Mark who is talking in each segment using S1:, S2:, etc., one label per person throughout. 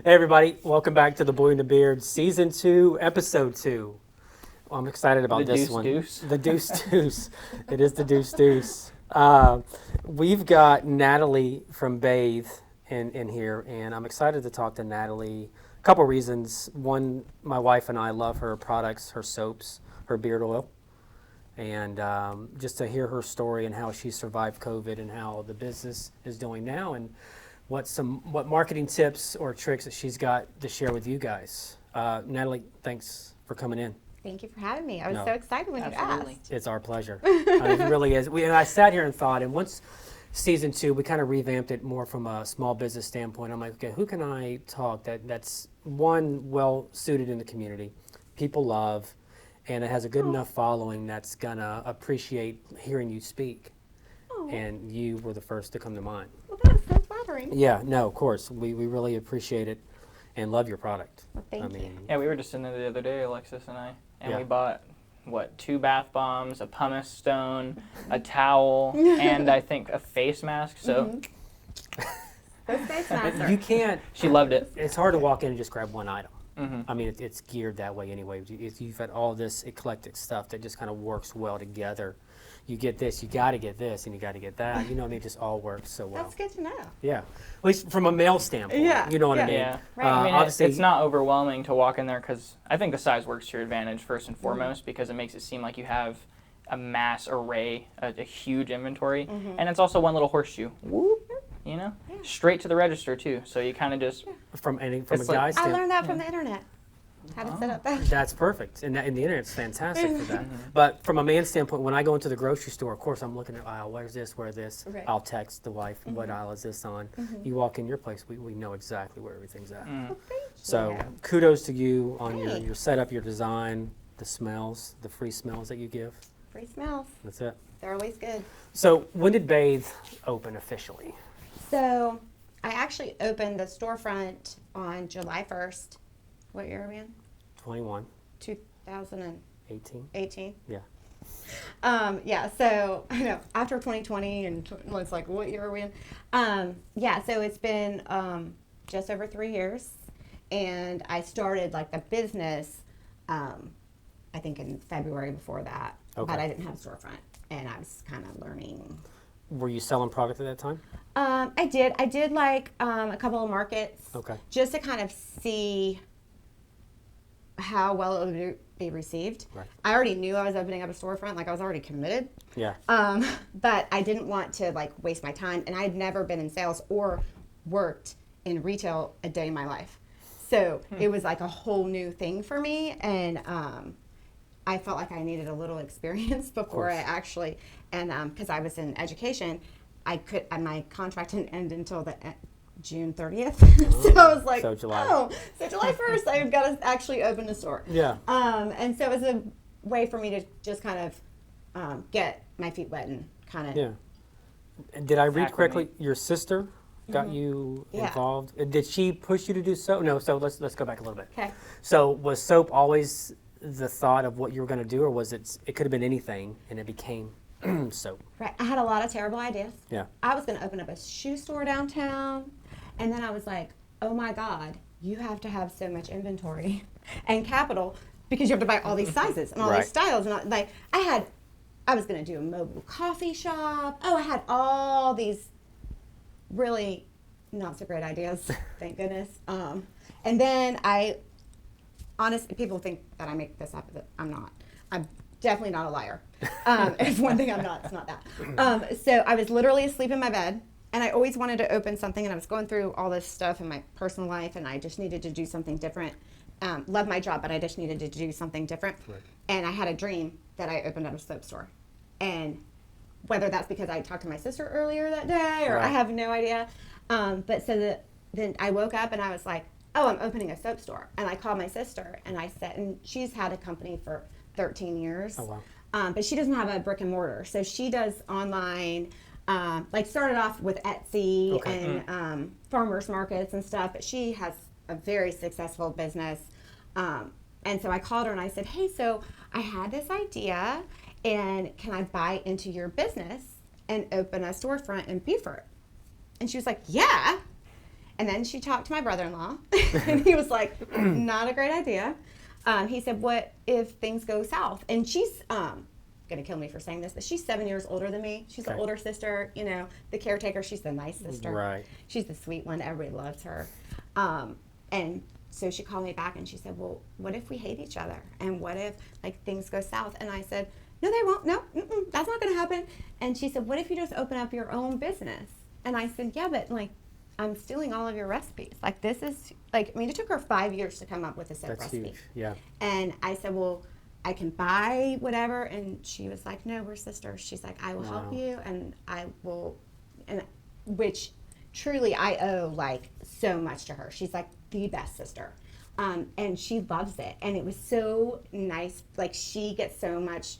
S1: Hey everybody, welcome back to The Boy and the Beard, Season 2, Episode 2. Well, I'm excited about
S2: The
S1: this
S2: Deuce
S1: one.
S2: Deuce.
S1: The Deuce Deuce. It is the Deuce Deuce. We've got Natalie from Bathe in here, and I'm excited to talk to Natalie. A couple reasons. One, my wife and I love her products, her soaps, her beard oil. And just to hear her story and how she survived COVID and how the business is doing now, and what marketing tips or tricks that she's got to share with you guys. Natalie, thanks for coming in.
S3: Thank you for having me. I was
S1: No.
S3: so excited when
S2: Absolutely.
S3: you asked.
S1: It's our pleasure. It really is. And I sat here and thought, and once season 2, we kind of revamped it more from a small business standpoint. I'm like, okay, who can I talk that's one, well suited in the community, people love, and it has a good enough following that's gonna appreciate hearing you speak.
S3: Oh,
S1: And you were the first to come to mind.
S3: well, that was so flattering.
S1: Yeah, no, of course. We really appreciate it and love your product.
S3: Well, thank you.
S2: Yeah, we were just in there the other day, Alexis and I, and
S1: Yeah.
S2: we bought, 2 bath bombs, a pumice stone, a towel, and I think a face mask. So
S3: Those face masks are-
S1: You can't,
S2: she loved it.
S1: it's hard to walk in and just grab one item.
S2: hmm
S1: I mean, it's geared that way anyway. You've got all this eclectic stuff that just kind of works well together. You get this, you got to get this, and you got to get that. You know, and they just all work so well.
S3: That's good to know.
S1: Yeah, at least from a male standpoint.
S3: Yeah,
S1: You know what I
S3: yeah.
S1: mean?
S2: Yeah.
S3: Right.
S2: I mean,
S1: obviously,
S2: it's not overwhelming to walk in there because I think the size works to your advantage first and foremost because it makes it seem like you have a mass array, a huge inventory, and it's also one little horseshoe. Whoop, you know, straight to the register too. So you kind of just
S1: from a
S2: It's
S1: guy
S2: like-
S3: I
S1: standpoint.
S3: learned that from the internet. How to set up that.
S1: That's perfect, and the internet's fantastic for that. But from a man's standpoint, when I go into the grocery store, of course, I'm looking at aisle. Where's this? Where's this?
S3: Right.
S1: I'll text the wife. What aisle is this on? You walk in your place, we know exactly where everything's at.
S2: mm.
S1: So
S3: Yeah.
S1: kudos to you on your,
S3: Thanks.
S1: your setup, your design, the smells, the free smells that you give.
S3: Free smells.
S1: That's it.
S3: They're always good.
S1: So when did Bathe open officially?
S3: So I actually opened the storefront on July 1st. What year are we in?
S1: 21,
S3: 2018.
S1: 18? Yeah.
S3: Yeah, so I know after 2020 and it's like, what year are we in? Yeah, so it's been just over 3 years, and I started like the business, I think in February before that,
S1: Okay.
S3: but I didn't have a storefront, and I was kind of learning.
S1: Were you selling product at that time?
S3: I did like a couple of markets,
S1: Okay.
S3: just to kind of see how well it would be received.
S1: Right.
S3: I already knew I was opening up a storefront, like I was already committed.
S1: Yeah.
S3: But I didn't want to like waste my time, and I had never been in sales or worked in retail a day in my life, so it was like a whole new thing for me, and I felt like I needed a little experience before I
S1: course.
S3: actually, and because I was in education, my contract didn't end until June 30th, so I was like,
S1: So July.
S3: so July 1st, I've got to actually open a store.
S1: Yeah.
S3: And so it was a way for me to just kind of get my feet wet and kind of.
S1: Yeah. And did I read
S2: Acclimate.
S1: correctly? Your sister got you
S3: Yeah.
S1: involved. Did she push you to do soap? No. So let's go back a little bit.
S3: Okay.
S1: So was soap always the thought of what you were going to do, or was it? It could have been anything, and it became soap.
S3: Right. I had a lot of terrible ideas.
S1: Yeah.
S3: I was going to open up a shoe store downtown, and then I was like, oh my God, you have to have so much inventory and capital because you have to buy all these sizes and all
S1: Right.
S3: these styles. And I was going to do a mobile coffee shop. Oh, I had all these really not so great ideas, thank goodness. And then honestly, people think that I make this up. I'm not. I'm definitely not a liar. If one thing I'm not, it's not that. So I was literally asleep in my bed, and I always wanted to open something, and I was going through all this stuff in my personal life, and I just needed to do something different. Love my job, but I just needed to do something different.
S1: Right.
S3: And I had a dream that I opened up a soap store. And whether that's because I talked to my sister earlier that day, or I
S1: Right.
S3: have no idea. But so then I woke up and I was like, oh, I'm opening a soap store. And I called my sister and I said, and she's had a company for 13 years.
S1: Oh wow.
S3: But she doesn't have a brick and mortar. So she does online, like started off with Etsy
S1: Okay.
S3: and farmers markets and stuff. But she has a very successful business. And so I called her and I said, hey, so I had this idea, and can I buy into your business and open a storefront in Beaufort? And she was like, yeah. And then she talked to my brother-in-law, and he was like, not a great idea. He said, what if things go south? And she's going to kill me for saying this, but she's 7 years older than me. She's the older sister, you know, the caretaker. She's the nice sister.
S1: Right.
S3: She's the sweet one. Everybody loves her. And so she called me back and she said, well, what if we hate each other? And what if, like, things go south? And I said, no, they won't. No, that's not going to happen. And she said, what if you just open up your own business? And I said, yeah, but, like, I'm stealing all of your recipes. Like, this is, like, I mean, it took her 5 years to come up with a soap recipe.
S1: That's huge, yeah.
S3: And I said, well, I can buy whatever. And she was like, no, we're sisters. She's like, I will help you, and I will, and which truly I owe, like, so much to her. She's like the best sister. And she loves it. And it was so nice. Like, she gets so much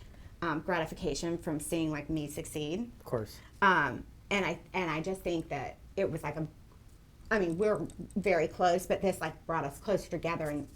S3: gratification from seeing, like, me succeed.
S1: Of course.
S3: And I just think that it was like I mean, we're very close, but this, like, brought us closer together. And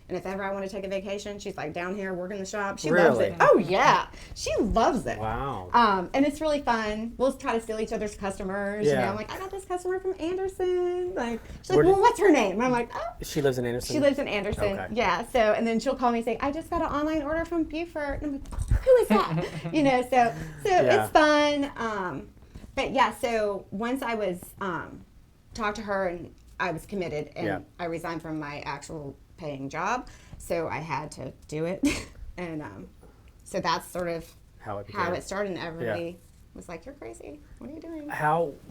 S3: if ever I want to take a vacation, she's like down here working the shop. She loves it. Oh yeah, she loves it.
S1: Wow.
S3: And it's really fun. We'll try to steal each other's customers.
S1: Yeah.
S3: You know, I'm like, I got this customer from Anderson. Like, she's like, well, what's her name? And I'm like, oh.
S1: She lives in Anderson?
S3: She lives in Anderson.
S1: Okay.
S3: Yeah. So, and then she'll call me and say, I just got an online order from Beaufort. And I'm like, who is that? You know, so
S1: Yeah.
S3: it's fun. But yeah, so once I was talked to her and I was committed, and I resigned from my actual paying job, so I had to do it. And so that's sort of how it started, and everybody was like, you're crazy, what are you doing?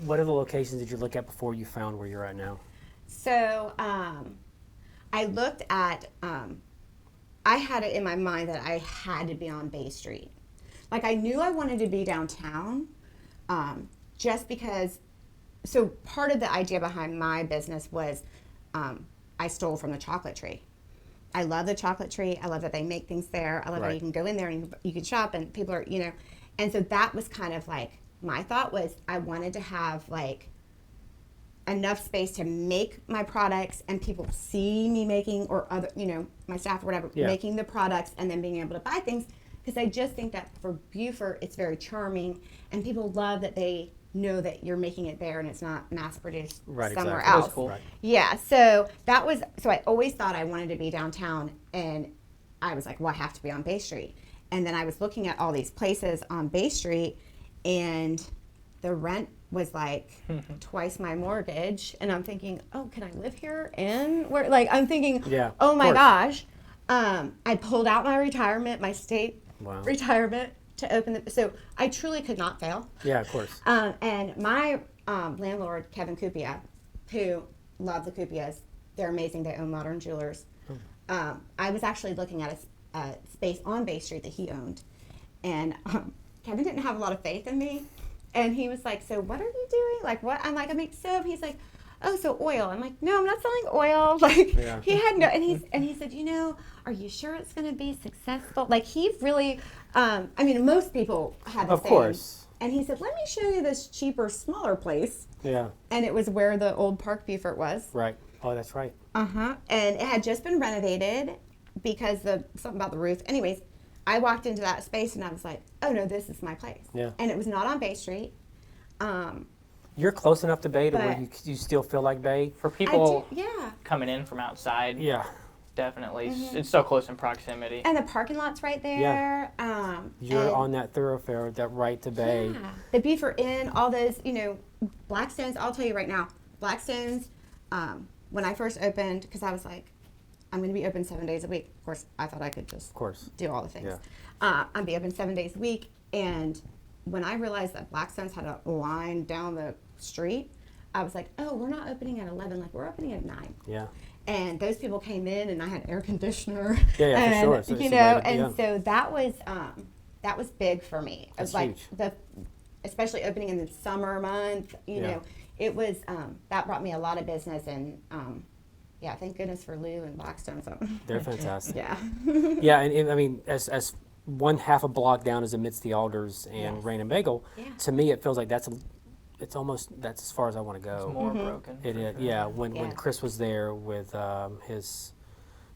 S1: What are the locations did you look at before you found where you're at now?
S3: So I looked at, I had it in my mind that I had to be on Bay Street. Like, I knew I wanted to be downtown, just because, so part of the idea behind my business was I stole from the chocolate tree. I love the chocolate tree. I love that they make things there. I love how you can go in there and you can shop and people are, you know. And so that was kind of like, my thought was I wanted to have, like, enough space to make my products and people see me making, or other, you know, my staff or whatever, making the products and then being able to buy things. Because I just think that for Beaufort, it's very charming and people love that they know that you're making it there and it's not mass produced somewhere else.
S2: That's cool.
S1: Right.
S3: Yeah, so that was, so I always thought I wanted to be downtown, and I was like, well, I have to be on Bay Street. And then I was looking at all these places on Bay Street, and the rent was like twice my mortgage, and I'm thinking, oh, can I live here? And where, like, I'm thinking, oh my gosh. I pulled out my retirement, my state retirement, to open the, so I truly could not fail.
S1: Yeah, of course.
S3: And my landlord, Kevin Kupia, who loved the Kupias, they're amazing, they own Modern Jewelers. I was actually looking at a space on Bay Street that he owned, and Kevin didn't have a lot of faith in me, and he was like, so what are you doing? Like, what? I'm like, I make soap. He's like, oh, so oil. I'm like, no, I'm not selling oil. Like, he had no, and he said, you know, are you sure it's going to be successful? Like, he really, I mean, most people have the same. Of course. And he said, let me show you this cheaper, smaller place. Yeah. And it was where the old Park Beaufort was.
S1: Right. Oh, that's right.
S3: And it had just been renovated because something about the roof. Anyways, I walked into that space and I was like, oh no, this is my place. Yeah. And it was not on Bay Street.
S1: You're close enough to Bay to where you still feel like Bay?
S2: For people coming in from outside, definitely. It's so close in proximity.
S3: And the parking lot's right there.
S1: You're on that thoroughfare, that right to Bay.
S3: Yeah. The Beaufort Inn, all those, you know, Blackstones, I'll tell you right now, Blackstones, when I first opened, because I was like, I'm going to be open 7 days a week. Of course, I thought I could just do all the things. Yeah. I'm going to be open 7 days a week. And when I realized that Blackstones had a line down the street, I was like, oh, we're not opening at 11. Like, we're opening at 9. Yeah. And those people came in, and I had air conditioner. And, for sure. So you know, and so that was big for me. It was like huge. Especially opening in the summer month, you know, it was, that brought me a lot of business, and thank goodness for Lou and Blackstone. So.
S1: They're fantastic.
S3: Yeah.
S1: And I mean, as one half a block down is Amidst the Alders and Rain and Bagel, to me it feels like that's as far as I want to go.
S2: It's more broken.
S1: It is, when Chris was there with his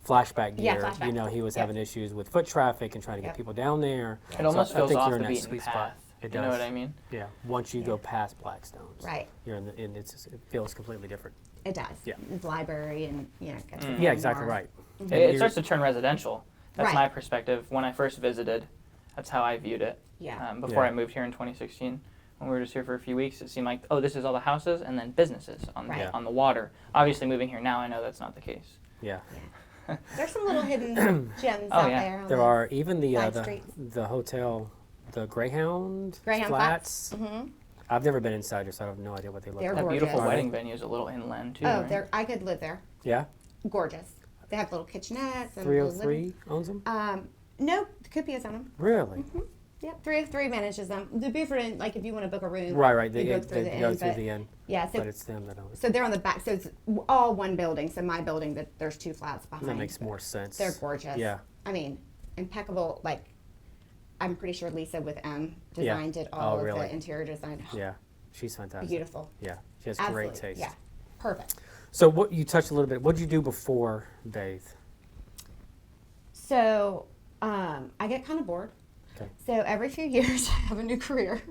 S1: flashback gear, you know, he was having issues with foot traffic and trying to get people down there.
S2: It almost feels off the beaten path.
S1: It
S2: does. You know what I mean?
S1: Yeah. Once you go past Blackstones,
S3: right,
S1: you're it feels completely different.
S3: It does.
S1: Yeah.
S3: It's library and gets
S1: Yeah, exactly right. And
S2: It
S1: you're-
S2: starts to turn residential. That's
S3: Right.
S2: my perspective. When I first visited, that's how I viewed it.
S3: Yeah.
S2: Before
S1: Yeah.
S2: I moved here in 2016, when we were just here for a few weeks, it seemed like, oh, this is all the houses and then businesses on
S3: Right.
S2: on the water. Obviously, moving here now, I know that's not the case.
S1: Yeah.
S3: There's some little hidden gems
S2: Oh,
S3: out
S2: yeah.
S3: there. on
S1: There
S3: the
S1: are even
S3: side
S1: the
S3: streets.
S1: the hotel, the Greyhound
S3: Flats.
S1: I've never been inside, so I have no idea what they look
S3: They're
S1: like.
S2: That beautiful
S3: gorgeous.
S2: wedding venue is a little inland too.
S3: Oh,
S2: right?
S3: I could live there.
S1: Yeah,
S3: Gorgeous. They have little kitchenettes and little
S1: 303 owns them.
S3: No, Cupia's on them.
S1: Really?
S3: Yep, 303 manages them. The Beaufort Inn, like if you want to book a room,
S1: Right.
S3: you
S1: They
S3: book through the
S1: go
S3: inn.
S1: through
S3: But
S1: the end,
S3: yeah,
S1: but it's them that own it.
S3: so they're on the back. So it's all one building. So my building, that there's 2 flats behind.
S1: That makes more sense.
S3: They're gorgeous.
S1: Yeah.
S3: I mean, impeccable. Like, I'm pretty sure Lisa with M
S1: Yeah.
S3: designed it
S1: Oh,
S3: all of
S1: really?
S3: the interior design.
S1: Yeah, she's fantastic.
S3: Beautiful.
S1: Yeah, she has
S3: Absolutely.
S1: great taste.
S3: Yeah. Perfect.
S1: So what you touched a little bit. What did you do before Bathe?
S3: So I get kind of bored.
S1: Okay.
S3: So every few years, I have a new career.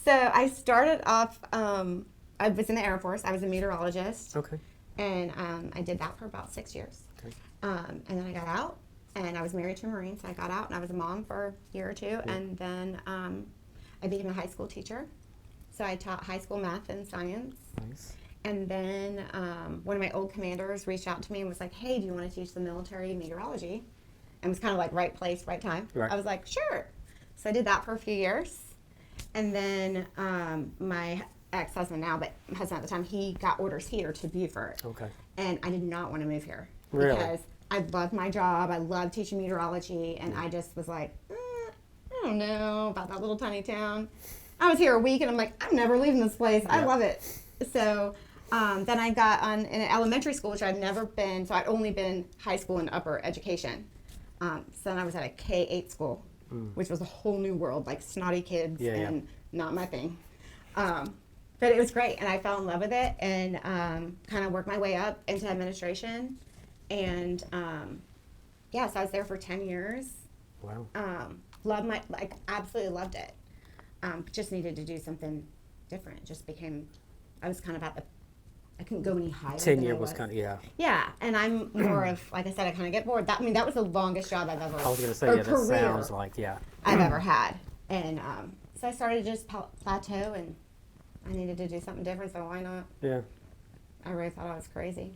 S3: So I started off, I was in the Air Force. I was a meteorologist.
S1: Okay.
S3: And I did that for about 6 years.
S1: Okay.
S3: And then I got out, and I was married to a Marine, so I got out, and I was a mom for a year or two. And then I became a high school teacher. So I taught high school math and science.
S1: Nice.
S3: And then one of my old commanders reached out to me and was like, hey, do you want to teach the military meteorology? And it was kind of like right place, right time.
S1: Right.
S3: I was like, sure. So I did that for a few years. And then my ex-husband now, but husband at the time, he got orders here to Beaufort.
S1: Okay.
S3: And I did not want to move here.
S1: Really?
S3: Because I loved my job. I loved teaching meteorology. And I just was like, I don't know about that little tiny town. I was here a week and I'm like, I'm never leaving this place. I
S1: Yeah.
S3: love it. So then I got on in an elementary school, which I'd never been. So I'd only been high school and upper education. So then I was at a K-8 school, which was a whole new world, like snotty kids
S1: Yeah, yeah.
S3: and not my thing. But it was great, and I fell in love with it, and kind of worked my way up into administration. And yeah, so I was there for 10 years.
S1: Wow.
S3: Absolutely loved it. Just needed to do something different. Just became, I was kind of I couldn't go any higher.
S1: 10-year
S3: than I
S1: was kind of, yeah.
S3: Yeah, and I'm more of, like I said, I kind of get bored. That was the longest job I've ever.
S1: I was going to say,
S3: or
S1: yeah, that
S3: career
S1: sounds like, yeah.
S3: I've ever had, and so I started to just plateau, and I needed to do something different. So why not?
S1: Yeah.
S3: I really thought I was crazy.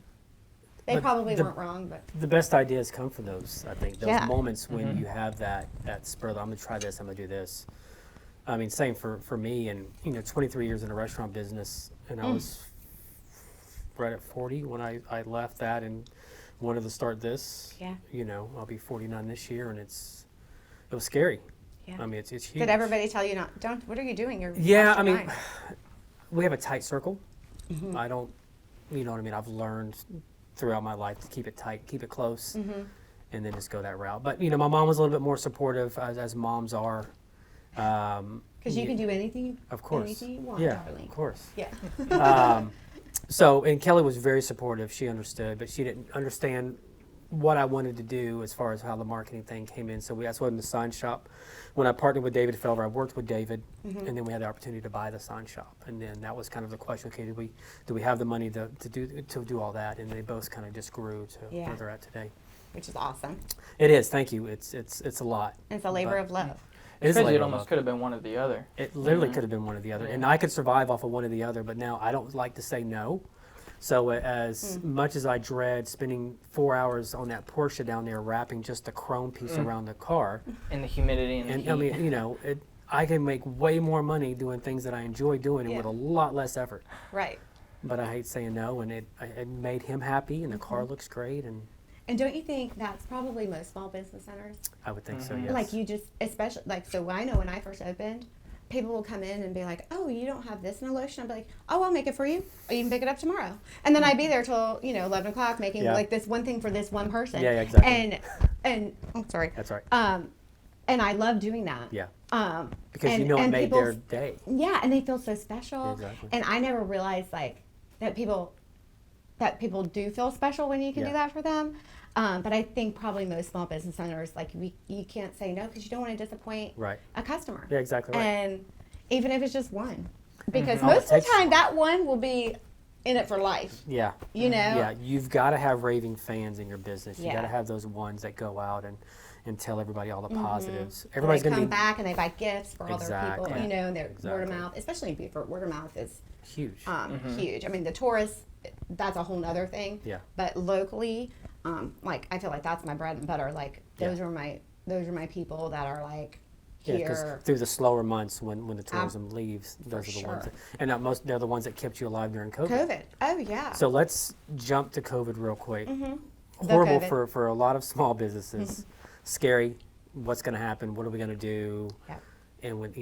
S3: They
S1: But
S3: probably
S1: the-
S3: weren't wrong, but
S1: The best ideas come from those, I think. Those
S3: Yeah.
S1: moments when you have that spur, I'm going to try this, I'm going to do this. I mean, same for me, and, 23 years in the restaurant business, and I was right at 40 when I left that and wanted to start this.
S3: Yeah.
S1: I'll be 49 this year, and it was scary.
S3: yeah.
S1: I mean, it's huge.
S3: Did everybody tell you don't? What are you doing? You're
S1: Yeah,
S3: lost
S1: I
S3: your
S1: mean,
S3: mind.
S1: we have a tight circle.
S3: Mm-hmm.
S1: I don't, you know what I mean? I've learned throughout my life to keep it tight, keep it close,
S3: Mm-hmm.
S1: and then just go that route. But, my mom was a little bit more supportive, as moms are.
S3: Because you can do anything.
S1: Of course.
S3: Anything you want,
S1: Yeah,
S3: darling.
S1: of course.
S3: Yeah.
S1: And Kelly was very supportive. She understood, but she didn't understand what I wanted to do as far as how the marketing thing came in. So that's when the sign shop, when I partnered with David Felder, I worked with David, and then we had the opportunity to buy the sign shop. And then that was kind of the question, okay, do we have the money to do all that? And they both kind of just grew to
S3: Yeah.
S1: where they're at today.
S3: Which is awesome.
S1: It is, thank you. It's a lot.
S3: It's a labor
S1: But
S3: of love.
S1: It is a
S2: Crazy, it
S1: labor of
S2: almost
S1: love.
S2: could have been one or the other.
S1: It literally could have been one or the other. And I could survive off of one or the other, but now I don't like to say no. So as much as I dread spending 4 hours on that Porsche down there wrapping just a chrome piece around the car,
S2: In the humidity and the
S1: and
S2: heat.
S1: I mean, I can make way more money doing things that I enjoy doing and with a lot less effort.
S3: Right.
S1: But I hate saying no, and it made him happy, and the car looks great, and
S3: And don't you think that's probably most small business owners?
S1: I would think so, yes.
S3: Like you just, especially, like, so I know when I first opened, people will come in and be like, oh, you don't have this in a lotion? I'll be like, oh, I'll make it for you. Or you can pick it up tomorrow. And then I'd be there till, 11 o'clock making
S1: Yeah.
S3: like this one thing for this one person.
S1: Yeah, exactly.
S3: And oh, sorry.
S1: That's right.
S3: And I love doing that.
S1: Yeah.
S3: and-
S1: Because it
S3: and
S1: made
S3: people-
S1: their day.
S3: Yeah, and they feel so special.
S1: Exactly.
S3: And I never realized like that people do feel special when you can do
S1: Yeah.
S3: that for them. But I think probably most small business owners, like you can't say no because you don't want to disappoint
S1: Right.
S3: a customer.
S1: Yeah, exactly right.
S3: And even if it's just one, because
S1: Oh, it
S3: most of the
S1: takes-
S3: time that one will be in it for life.
S1: Yeah.
S3: You know?
S1: Yeah, you've got to have raving fans in your business. You got
S3: Yeah.
S1: to have those ones that go out and tell everybody all the positives.
S3: Or
S1: Everybody's
S3: they
S1: going to
S3: come
S1: be
S3: back and they buy gifts for all their people.
S1: Exactly.
S3: You know, and their word of
S1: Exactly.
S3: mouth, especially in Beaufort, word of mouth is
S1: huge.
S3: huge. I mean, the tourists, that's a whole nother thing.
S1: Yeah.
S3: But locally, like I feel like that's my bread and butter. Like those
S1: Yeah.
S3: are my people that are like
S1: Yeah, because
S3: here.
S1: through the slower months when the tourism leaves, those are the
S3: sure.
S1: ones. And they're the ones that kept you alive during COVID.
S3: COVID. Oh yeah.
S1: So let's jump to COVID real quick.
S3: The
S1: Horrible
S3: COVID.
S1: for a lot of small businesses. Scary. What's going to happen? What are we going to do?
S3: Yep.
S1: And when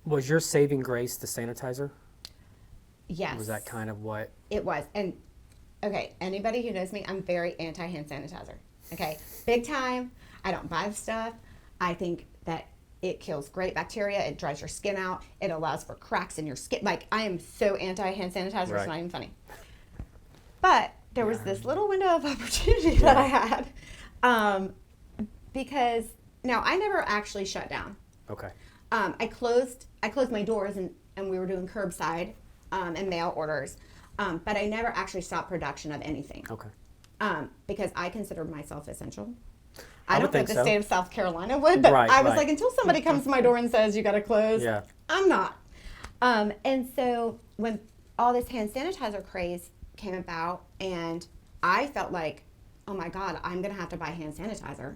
S1: was your saving grace the sanitizer?
S3: Yes.
S1: Was that kind of what?
S3: It was. And okay, anybody who knows me, I'm very anti hand sanitizer. Okay, big time. I don't buy the stuff. I think that it kills great bacteria. It dries your skin out. It allows for cracks in your skin. Like, I am so anti hand sanitizer.
S1: Right.
S3: It's not even funny. But there was this little window of opportunity that I had, because now I never actually shut down.
S1: Okay.
S3: I closed my doors and we were doing curbside and mail orders, but I never actually stopped production of anything.
S1: Okay.
S3: Because I consider myself essential.
S1: I
S3: I
S1: would
S3: don't think
S1: think
S3: the
S1: so.
S3: state of South Carolina would, but
S1: Right,
S3: I was
S1: right.
S3: like, until somebody comes to my door and says you got to close,
S1: Yeah.
S3: I'm not. And so when all this hand sanitizer craze came about, and I felt like, oh my God, I'm gonna have to buy hand sanitizer,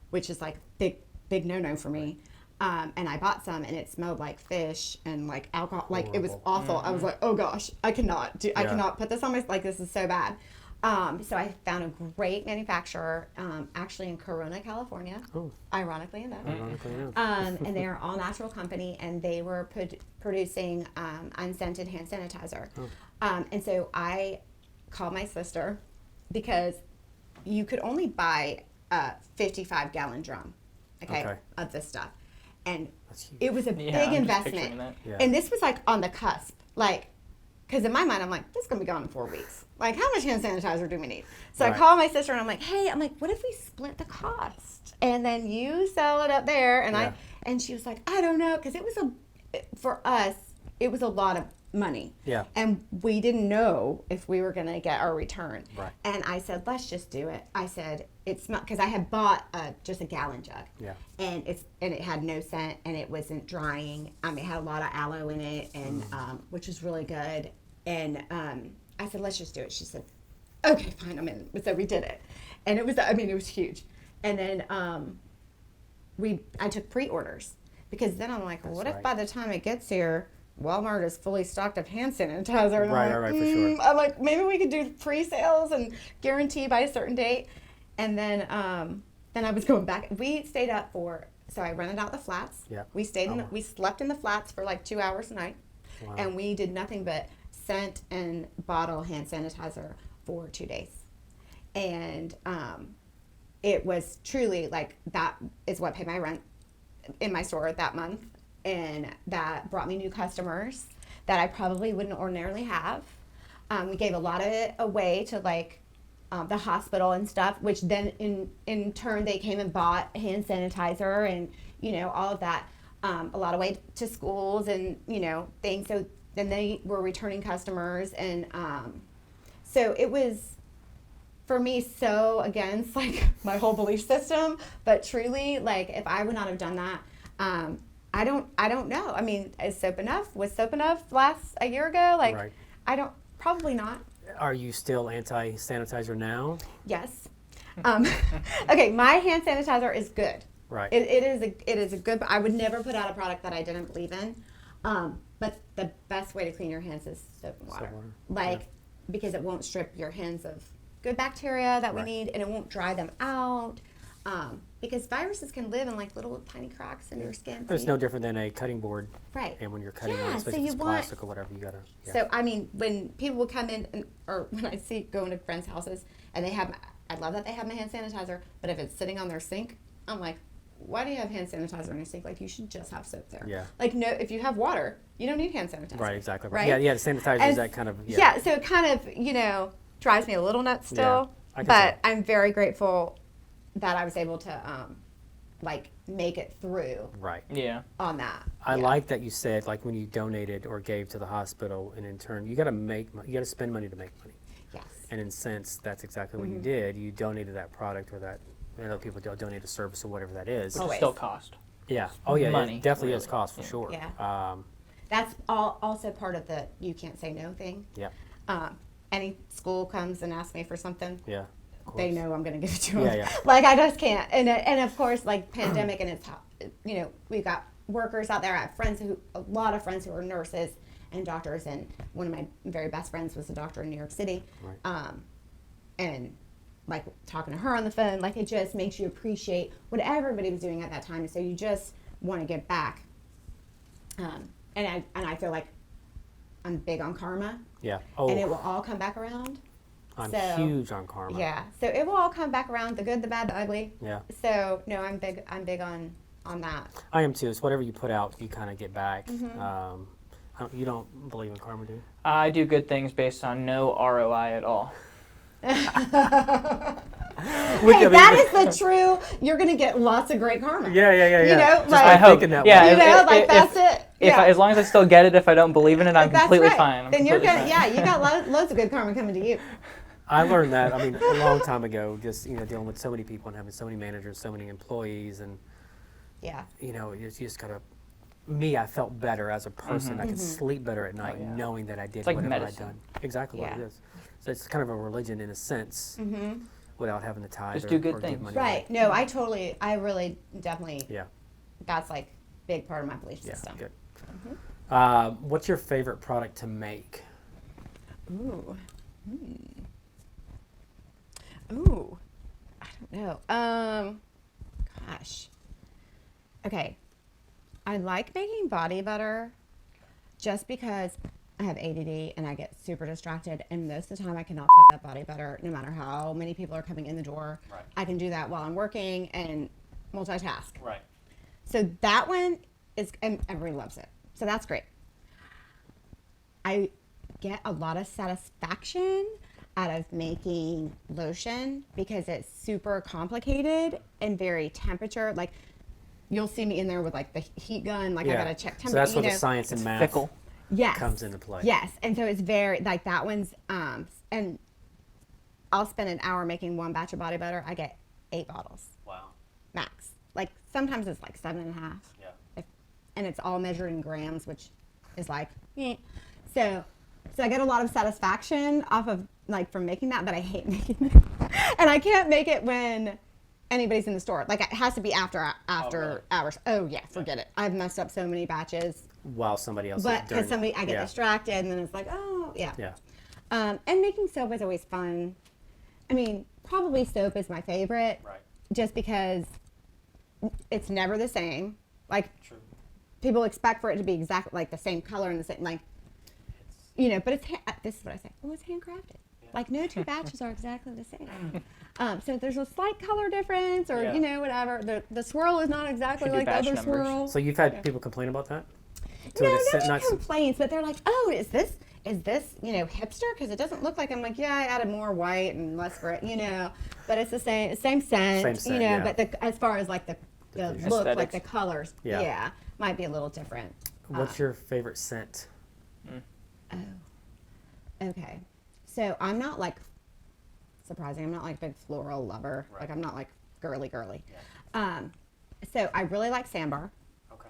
S3: which is like big no for me. And I bought some, and it smelled like fish and like alcohol. Like, it was
S1: Horrible.
S3: awful. I was like, oh gosh, I cannot
S1: Yeah.
S3: put this on my, like, this is so bad. So I found a great manufacturer, actually in Corona, California,
S1: Oh,
S3: ironically enough.
S1: ironically enough.
S3: And they are all natural company, and they were producing unscented hand sanitizer. And so I called my sister, because you could only buy a 55-gallon drum,
S1: Okay.
S3: of this stuff. And
S1: That's huge.
S3: it was a
S2: Yeah,
S3: big
S2: I'm just picturing
S3: investment.
S2: that.
S1: Yeah.
S3: And this was like on the cusp, like, because in my mind, I'm like, this is going to be gone in 4 weeks. Like, how much hand sanitizer do we need? So
S1: Right.
S3: I called my sister, and I'm like, hey, what if we split the cost? And then you sell it up there, and
S1: Yeah.
S3: and she was like, I don't know, because for us, it was a lot of money.
S1: Yeah.
S3: And we didn't know if we were going to get our return.
S1: Right.
S3: And I said, let's just do it. I said, because I had bought just a gallon jug.
S1: Yeah.
S3: And it had no scent, and it wasn't drying. It had a lot of aloe in it, and which was really good. And I said, let's just do it. She said, okay, fine, I'm in. So we did it, and it was huge. And then I took pre-orders, because then I'm like, well, what if
S1: right.
S3: by the time it gets here, Walmart is fully stocked of hand sanitizer? And
S1: Right,
S3: I'm like,
S1: right, for sure.
S3: I'm like, maybe we could do pre-sales and guarantee by a certain date. And then I was going back. We stayed up so I rented out the flats.
S1: Yeah.
S3: We we slept in the flats for like 2 hours a night.
S1: Wow.
S3: And we did nothing but scent and bottle hand sanitizer for 2 days. And it was truly like, that is what paid my rent in my store that month. And that brought me new customers that I probably wouldn't ordinarily have. We gave a lot of it away to like the hospital and stuff, which then in turn they came and bought hand sanitizer and, all of that. A lot of way to schools and, things. So then they were returning customers. And so it was, for me, so against like my whole belief system. But truly, like, if I would not have done that, I don't know. I mean, was soap enough last a year ago? Like,
S1: Right.
S3: Probably not.
S1: Are you still anti-sanitizer now?
S3: Yes. Okay, my hand sanitizer is good.
S1: Right.
S3: It is a good, I would never put out a product that I didn't believe in. But the best way to clean your hands is soap and water.
S1: Soap and water,
S3: Like, because it won't strip your hands of good bacteria that we
S1: Right.
S3: need, and it won't dry them out. Because viruses can live in like little tiny cracks in your skin.
S1: It's no different than a cutting board.
S3: Right.
S1: And when you're cutting
S3: Yeah,
S1: on,
S3: so
S1: especially if
S3: you
S1: it's
S3: want-
S1: plastic or whatever, you gotta. Yeah.
S3: So, I mean, when people will come in, or when I go into friends' houses, and I love that they have my hand sanitizer, but if it's sitting on their sink, I'm like, why do you have hand sanitizer on your sink? Like, you should just have soap there.
S1: Yeah.
S3: Like, no, if you have water, you don't need hand sanitizer.
S1: Right. Exactly.
S3: Right?
S1: Yeah. The sanitizer
S3: And
S1: is that kind of.
S3: Yeah. So it kind of, drives me a little nuts still.
S1: I can
S3: But
S1: tell.
S3: I'm very grateful that I was able to, make it through
S1: Right.
S2: Yeah.
S3: on that.
S1: I
S3: Yeah.
S1: like that you said, like when you donated or gave to the hospital, and in turn, you got to spend money to make money.
S3: Yes.
S1: And in a sense, that's exactly
S3: Mm-hmm.
S1: what you did. You donated that product or that, people donate a service or whatever that is.
S2: Which
S3: Always.
S2: is still cost.
S1: Yeah. Oh yeah.
S2: Money,
S1: It definitely is
S2: really.
S1: cost for
S2: Yeah.
S1: sure.
S3: Yeah. That's also part of the you can't say no thing.
S1: Yeah.
S3: Any school comes and asks me for something,
S1: Yeah. Of
S3: they
S1: course.
S3: know I'm going to give it to them.
S1: Yeah, yeah.
S3: Like I just can't. And of course, like pandemic and it's, we've got workers out there. I have a lot of friends who are nurses and doctors. And one of my very best friends was a doctor in New York City.
S1: Right.
S3: And like talking to her on the phone, like it just makes you appreciate what everybody was doing at that time. So you just want to give back. And I feel like I'm big on karma.
S1: Yeah. Oh,
S3: And it will all come back around.
S1: I'm
S3: so-
S1: huge on karma.
S3: Yeah, so it will all come back around, the good, the bad, the ugly.
S1: Yeah.
S3: So no, I'm big on that.
S1: I am too. It's whatever you put out, you kind of get back.
S3: Mm-hmm.
S1: You don't believe in karma, do you?
S2: I do good things based on no ROI at all.
S3: Hey, that is the true. You're gonna get lots of great karma.
S1: Yeah.
S3: You know,
S1: Just
S3: like-
S1: by
S2: I hope.
S1: thinking that
S2: Yeah,
S1: way.
S3: You know,
S2: if-
S3: like
S2: if-
S3: that's it.
S2: If
S3: Yeah.
S2: as long as I still get it, if I don't believe in it, I'm
S3: That's
S2: completely
S3: right.
S2: fine. I'm
S3: Then you're
S2: completely
S3: good.
S2: fine.
S3: Yeah, you got loads of good karma coming to you.
S1: I learned that, I mean, a long time ago, just, dealing with so many people and having so many managers, so many employees, and,
S3: Yeah.
S1: you just gotta, I felt better as a person. I could sleep better at night
S2: yeah.
S1: knowing that I did
S2: like
S1: whatever
S2: medicine.
S1: I'd done. Exactly what
S3: Yeah.
S1: it is. So it's kind of a religion in a sense, without having to tithe
S2: Just
S1: or,
S2: do good
S1: or
S2: things.
S1: give money
S3: Right.
S1: away.
S3: No, I really, definitely.
S1: Yeah,
S3: That's like big part of my belief
S1: yeah,
S3: system.
S1: good. What's your favorite product to make?
S3: Ooh. Ooh. I don't know. Gosh. Okay. I like making body butter just because I have ADD and I get super distracted, and most of the time I cannot fuck up body butter no matter how many people are coming in the door.
S2: Right.
S3: I can do that while I'm working and multitask.
S2: Right.
S3: So that one is, and everybody loves it. So that's great. I get a lot of satisfaction out of making lotion because it's super complicated and very temperature. Like you'll see me in there with like the heat gun, like I gotta check temperature.
S1: So that's where
S3: you
S1: the
S3: know.
S1: science and math
S2: Fickle.
S3: Yes.
S1: comes into play.
S3: Yes, and so it's very like that one's and I'll spend an hour making one batch of body butter. I get 8 bottles
S1: Wow.
S3: max. Like sometimes it's like 7.5.
S1: Yeah.
S3: And it's all measured in grams, which is like, so I get a lot of satisfaction off of like from making that, but I hate making it, and I can't make it when anybody's in the store. Like it has to be after
S2: really?
S3: hours. Oh yeah, forget it. I've messed up so many batches,
S1: While somebody else
S3: but
S1: is doing
S3: because I get
S1: yeah.
S3: distracted, and then it's like, oh yeah.
S1: Yeah.
S3: And making soap is always fun. I mean, probably soap is my favorite,
S2: Right.
S3: just because it's never the same. Like
S2: True.
S3: people expect for it to be exactly like the same color and the same like, but it's this is what I say. Oh, it's handcrafted. Like no two batches are exactly the same. So if there's a slight color difference or
S2: Yeah.
S3: whatever. The swirl is not exactly
S2: Should do
S3: like the
S2: batch
S3: other
S2: numbers.
S3: swirl.
S1: So you've had people complain about that? To
S3: No,
S1: an extent,
S3: not complaints, but they're like, oh, is this hipster? Because it doesn't look like. I'm like, yeah, I added more white and less gray, but it's the same scent,
S1: Same scent, yeah.
S3: But as far as like the look, like
S2: Aesthetics.
S3: the colors,
S1: Yeah.
S3: might be a little different.
S1: What's your favorite scent?
S3: Oh, okay. So I'm not like surprising. I'm not like a big floral lover.
S2: Right.
S3: Like I'm not like girly. So I really like Sandbar.
S2: Okay.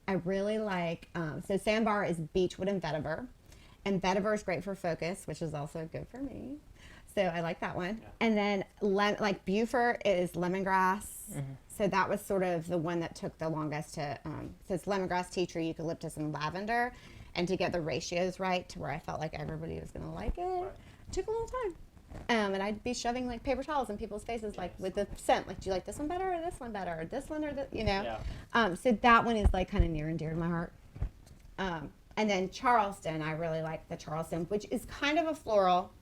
S3: I really like, so Sandbar is beechwood and vetiver. And vetiver is great for focus, which is also good for me. So I like that one.
S2: Yeah.
S3: And then like Beaufort is lemongrass.
S2: Mm-hmm.
S3: So that was sort of the one that took the longest to, so it's lemongrass, tea tree, eucalyptus, and lavender. And to get the ratios right to where I felt like everybody was going to like it, took a little time. And I'd be shoving like paper towels in people's faces, like with the scent, like, do you like this one better or this one better or this one or this,
S2: Yeah.
S3: So that one is like kind of near and dear to my heart. And then Charleston, I really like the Charleston, which is kind of a floral,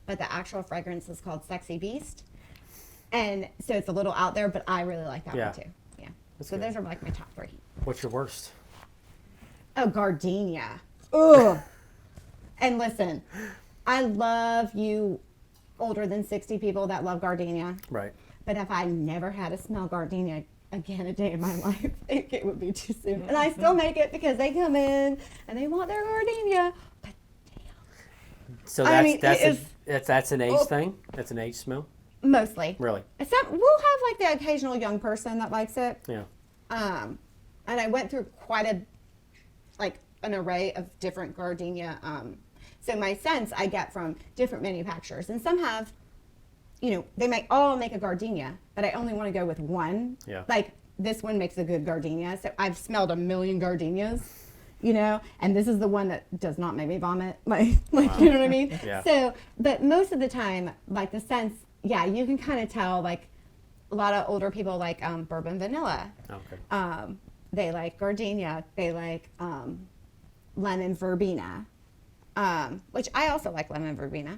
S3: but the actual fragrance is called Sexy Beast. And so it's a little out there, but I really like that
S1: Yeah.
S3: one too. Yeah.
S1: That's
S3: So
S1: good.
S3: those are like my top 3.
S1: What's your worst?
S3: Oh, gardenia. Ugh. And listen, I love you older than 60 people that love gardenia.
S1: Right.
S3: But if I never had to smell gardenia, again a day in my life. It would be too soon. And I still make it because they come in and they want their gardenia. But
S1: So
S3: I mean,
S1: that's an age
S3: Oh.
S1: thing? That's an age smell?
S3: mostly.
S1: Really?
S3: Except we'll have like the occasional young person that likes it.
S1: Yeah.
S3: And I went through quite an array of different gardenia. So my scents I get from different manufacturers, and some have, they might all make a gardenia, but I only want to go with one.
S1: Yeah.
S3: Like this one makes a good gardenia. So I've smelled a million gardenias, and this is the one that does not make me vomit. Like you know what I mean?
S1: Yeah.
S3: So, but most of the time, like the scents, yeah, you can kind of tell. Like a lot of older people like bourbon vanilla.
S1: Okay.
S3: They like gardenia. They like lemon verbena, which I also like lemon verbena.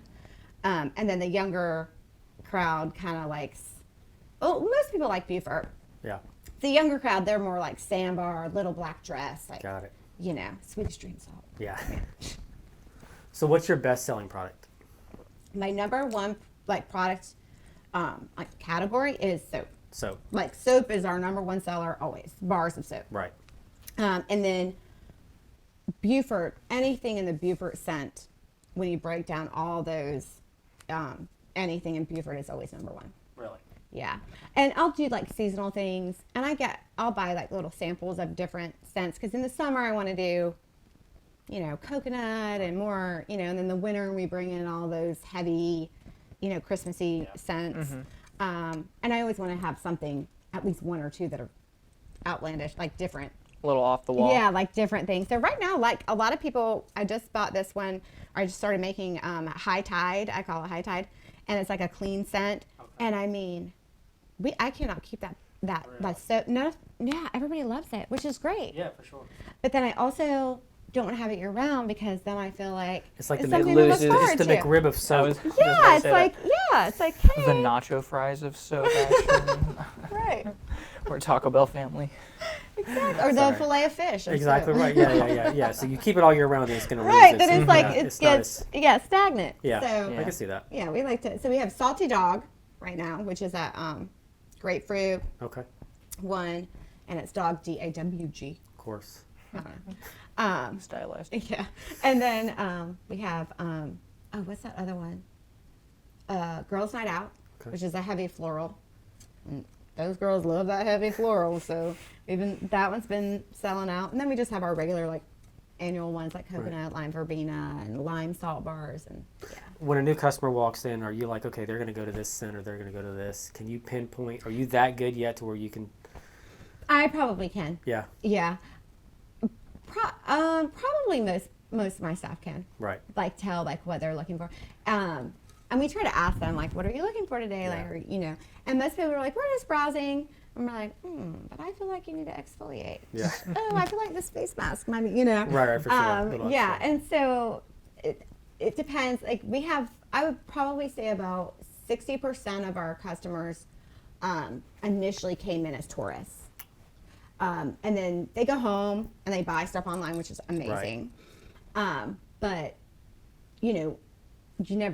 S3: And then the younger crowd kind of likes, most people like Beaufort.
S1: Yeah.
S3: The younger crowd, they're more like sandbar, little black dress, like,
S1: Got it.
S3: Swedish dream salt.
S1: Yeah. So what's your best-selling product?
S3: My number one product, category is soap.
S1: So.
S3: Like soap is our number one seller always, bars of soap.
S1: Right.
S3: And then Beaufort, anything in the Beaufort scent, when you break down all those, anything in Beaufort is always number one.
S1: Really?
S3: Yeah. And I'll do like seasonal things, and I'll buy like little samples of different scents, because in the summer I want to do, coconut and more, and then the winter we bring in all those heavy, Christmassy scents. And I always want to have something, at least one or two that are outlandish, like different.
S2: A little off the wall.
S3: Yeah, like different things. So right now, like a lot of people, I just bought this one, or I just started making High Tide. I call it High Tide, and it's like a clean scent. Okay. And I mean, I cannot keep that so everybody loves it, which is great.
S1: Yeah, for sure.
S3: But then I also don't want to have it year round, because then I feel like
S1: It's like
S3: something to
S2: loses-
S3: look forward
S1: It's the
S3: to.
S1: McRib of soap.
S3: Yeah, it's like hey,
S2: The nacho fries of soap action.
S3: right,
S2: We're a Taco Bell family.
S3: exactly, or the
S1: Sorry.
S3: fillet of fish. of
S1: Exactly
S3: soap.
S1: right. Yeah. So you keep it all year round, and it's going to
S3: Right,
S1: lose
S3: then it's like it
S1: not
S3: gets stagnant.
S1: Yeah.
S3: So
S1: I can see that.
S3: yeah, we like to. So we have Salty Dog right now, which is a grapefruit
S1: Okay.
S3: one, and it's Dog DAWG.
S1: Of course.
S2: Stylized.
S3: Yeah, and then we have what's that other one? Girls Night Out,
S1: Okay.
S3: which is a heavy floral. And those girls love that heavy floral, so even that one's been selling out. And then we just have our regular like annual ones like coconut, lime verbena, and lime salt bars, and yeah.
S1: When a new customer walks in, are you like, okay, they're going to go to this scent or they're going to go to this? Can you pinpoint? Are you that good yet to where you can?
S3: I probably can.
S1: Yeah.
S3: Yeah. Probably most of my staff can.
S1: Right.
S3: Like tell like what they're looking for. And we try to ask them like, what are you looking for today?
S1: Yeah.
S3: Like, or, and most people are like, we're just browsing. And we're like, but I feel like you need to exfoliate.
S1: Yeah.
S3: Oh, I feel like this face mask might be,
S1: Right, for sure. Little
S3: yeah,
S1: extra.
S3: and so it depends. Like I would probably say about 60% of our customers initially came in as tourists. And then they go home and they buy stuff online, which is amazing. But,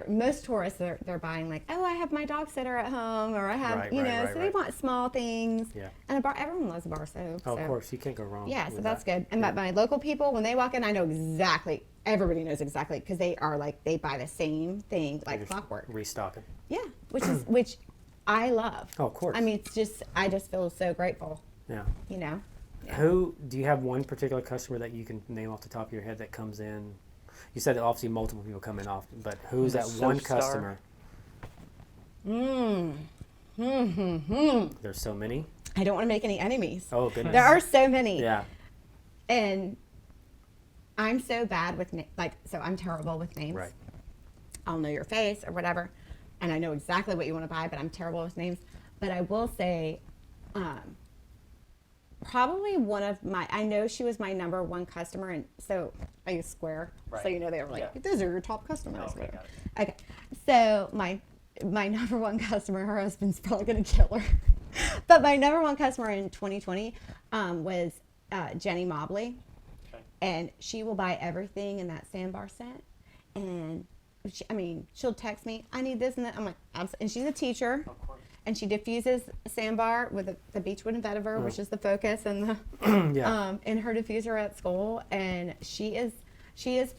S3: most tourists, they're buying like, oh, I have my dog sitter at home, or I have, so they want small things.
S1: Yeah.
S3: And everyone loves a bar soap.
S1: Oh,
S3: so.
S1: of course, you can't go wrong.
S3: Yeah, so
S1: with
S3: that's
S1: that.
S3: good. And my local people, when they walk in, I know exactly, everybody knows exactly, because they are like, they buy the same thing like
S1: Just
S3: clockwork.
S1: Restocking.
S3: Yeah, which I love.
S1: Oh, of course.
S3: I mean, I just feel so grateful,
S1: Yeah.
S3: Yeah.
S1: Who do you have one particular customer that you can name off the top of your head that comes in? You said that obviously multiple people come in often, but who's
S2: The
S1: that
S2: soap
S1: one
S2: star.
S1: customer? There's so many.
S3: I don't want to make any enemies.
S1: Oh goodness.
S3: There are so many.
S1: Yeah.
S3: And I'm so bad with, so I'm terrible with names.
S1: Right.
S3: I'll know your face or whatever, and I know exactly what you want to buy, but I'm terrible with names. But I will say, probably I know she was my number one customer, and so I use Square,
S1: Right.
S3: so they were like,
S1: Yeah.
S3: those are your top customers.
S1: Okay,
S3: whatever.
S1: got
S3: Okay, so my number one customer, her husband's probably gonna kill her, but my number one customer in 2020 was Jenny Mobley,
S1: Okay.
S3: and she will buy everything in that sandbar scent, and she'll text me, I need this and that. I'm like, and she's a teacher.
S1: Of course.
S3: and she diffuses sandbar with the beechwood and vetiver, which is the focus and the in her diffuser at school. And she is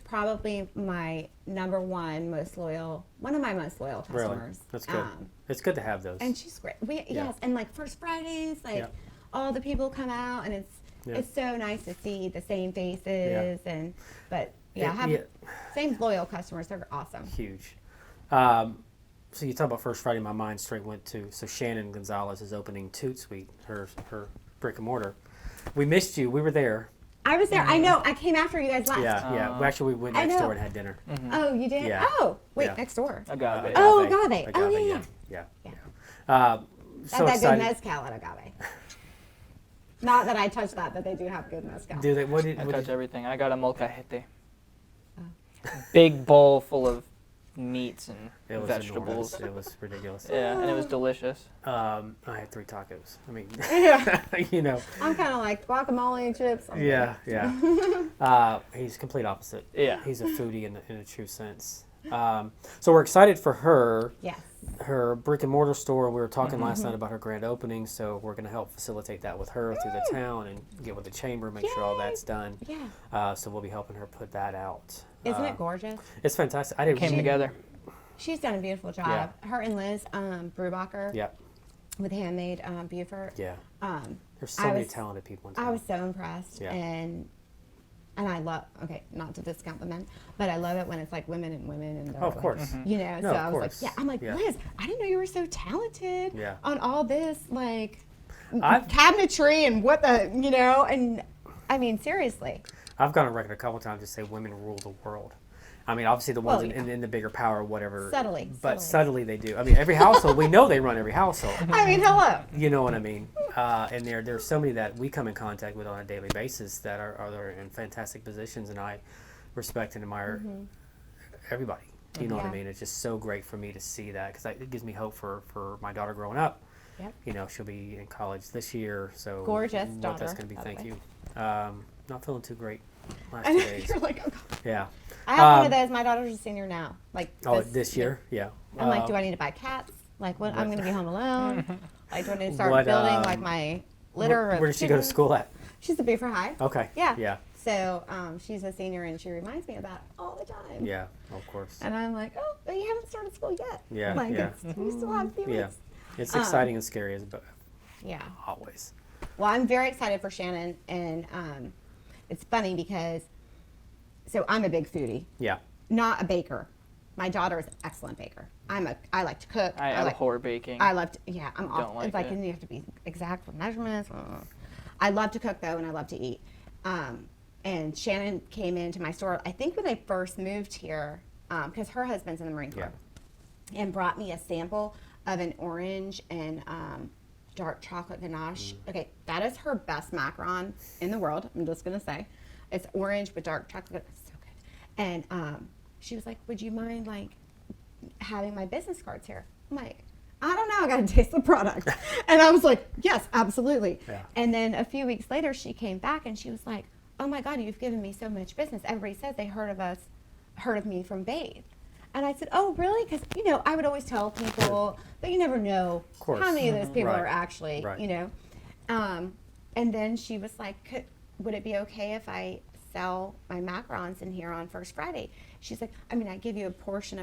S3: probably my number one one of my most loyal customers.
S1: Really? That's good. It's good to have those.
S3: And she's great. Yes, and like First Fridays, like all the people come out, and it's so nice to see the same faces. And same loyal customers. They're awesome.
S1: Huge. So you talk about First Friday, my mind straight went to, so Shannon Gonzalez is opening Toot Sweet, her brick and mortar. We missed you. We were there.
S3: I was there. I know. I came after you guys left.
S1: Yeah. We went next door and had dinner.
S3: Oh, you did?
S1: Yeah.
S3: Oh, wait,
S1: Yeah.
S3: next door.
S2: Agave.
S3: Oh, agave. Oh,
S1: Yeah.
S3: That
S1: So
S3: good
S1: excited.
S3: mezcal at agave. Not that I touched that, but they do have good mezcal.
S1: Do they?
S2: I touch everything. I got a molcajete. Big bowl full of meats and
S1: It was
S2: vegetables.
S1: enormous. It was ridiculous.
S2: Yeah, and it was delicious.
S1: I had 3 tacos. I mean,
S3: Yeah. I'm kind of like guacamole and chips.
S1: He's complete opposite.
S2: Yeah.
S1: He's a foodie in a true sense. So we're excited for her.
S3: Yes.
S1: Her brick and mortar store. We were talking last night about her grand opening, so we're going to help facilitate that with her through the town and get with the chamber, make sure all that's done.
S3: Yeah.
S1: So we'll be helping her put that out.
S3: Isn't it gorgeous?
S1: It's fantastic. I didn't
S2: Came together.
S3: She's done a beautiful job.
S1: Yeah.
S3: Her and Liz Brubacher
S1: Yeah.
S3: with Handmade Beaufort.
S1: Yeah. There's so
S3: I
S1: many
S3: was-
S1: talented people in town.
S3: I was so impressed.
S1: Yeah.
S3: And I love, okay, not to discount the men, but I love it when it's like women and and they're
S1: Oh, of
S3: like,
S1: course.
S3: you know,
S1: No,
S3: so
S1: of
S3: I was
S1: course.
S3: like, I'm like,
S1: Yeah.
S3: Liz, I didn't know you were so talented
S1: Yeah.
S3: on all this, like,
S1: I've-
S3: cabinetry and what the, and I mean, seriously.
S1: I've gone on record a couple times to say women rule the world. I mean, obviously the ones
S3: Well, yeah.
S1: in the bigger power, whatever.
S3: Subtly,
S1: But
S3: subtly.
S1: subtly they do. I mean, every household, we know they run every household.
S3: I mean, hello.
S1: You know what I mean? And there's so many that we come in contact with on a daily basis that are in fantastic positions, and I respect and admire everybody. You know what I
S3: Yeah.
S1: mean? It's just so great for me to see that because it gives me hope for my daughter growing up.
S3: Yep.
S1: You know, she'll be in college this year, so
S3: Gorgeous
S1: what
S3: daughter,
S1: that's going to be.
S3: by the
S1: Thank
S3: way.
S1: you. Not feeling too great last
S3: And
S1: 2 days.
S3: you're like, oh, God.
S1: Yeah.
S3: I have one of those. My daughter's a senior now. Like
S1: Oh, this year? Yeah.
S3: I'm like, do I need to buy cats? Like, what? I'm going to be home alone. Like, do I need to start
S1: What,
S3: building like my litter?
S1: Where
S3: of
S1: did she go to
S3: kittens?
S1: school at?
S3: She's at Beaufort High.
S1: Okay.
S3: Yeah.
S1: Yeah.
S3: So she's a senior, and she reminds me of that all the time.
S1: Yeah. Of course.
S3: And I'm like, oh, but you haven't started school yet.
S1: Yeah,
S3: Like,
S1: yeah.
S3: we still have a few
S1: Yeah.
S3: weeks.
S1: It's exciting and scary as
S3: Yeah.
S1: always.
S3: Well, I'm very excited for Shannon, and it's funny because, so I'm a big foodie,
S1: Yeah.
S3: not a baker. My daughter is an excellent baker. I like to cook.
S2: I
S3: like
S2: abhor baking.
S3: I love to, yeah, I'm
S2: Don't
S3: awful.
S2: like
S3: It's like,
S2: it.
S3: and you have to be exact with measurements. I love to cook though, and I love to eat. And Shannon came into my store, I think when I first moved here, because her husband's in the Marine Corps, and brought me a sample of an orange and dark chocolate ganache. Okay, that is her best macaron in the world. I'm just gonna say, it's orange with dark chocolate. It's so good. And she was like, "Would you mind like having my business cards here?" I'm like, I don't know, I gotta taste the product. And I was like, yes, absolutely.
S1: Yeah.
S3: And then a few weeks later, she came back and she was like, oh my God, you've given me so much business. Everybody says they heard of me from Bathe. And I said, oh, really? Because, I would always tell people, but you never know
S1: course.
S3: how many of those people
S1: Right.
S3: are actually,
S1: Right.
S3: And then she was like, would it be okay if I sell my macarons in here on First Friday? She's like, I give you a portion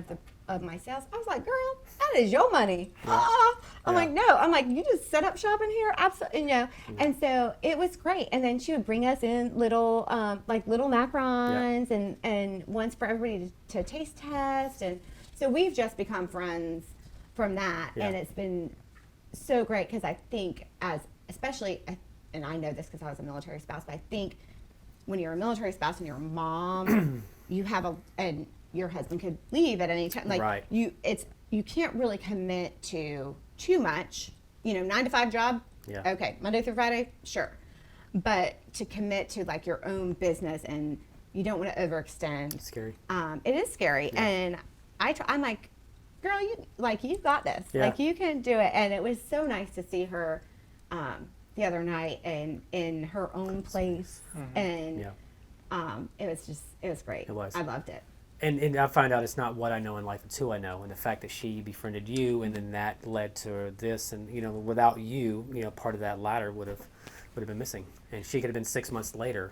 S3: of my sales. I was like, girl, that is your money. I'm like, no. I'm like, you just set up shop in here? Absolutely, And so it was great. And then she would bring us in little macarons and ones for everybody to taste test. And so we've just become friends from that.
S1: Yeah.
S3: And it's been so great because I think especially, and I know this because I was a military spouse, but I think when you're a military spouse and you're a mom, you have and your husband could leave at any time. Like
S1: Right.
S3: you can't really commit to too much. 9-to-5 job.
S1: Yeah.
S3: Okay, Monday through Friday, sure. But to commit to like your own business and you don't want to overextend.
S1: It's scary.
S3: It is scary, and I'm like, girl, you got this.
S1: Yeah.
S3: Like you can do it. And it was so nice to see her the other night and in her own place, and
S1: Yeah.
S3: it was great.
S1: It was.
S3: I loved it.
S1: And I find out it's not what I know in life, it's who I know, and the fact that she befriended you, and then that led to this, and without you, part of that ladder would have been missing, and she could have been 6 months later.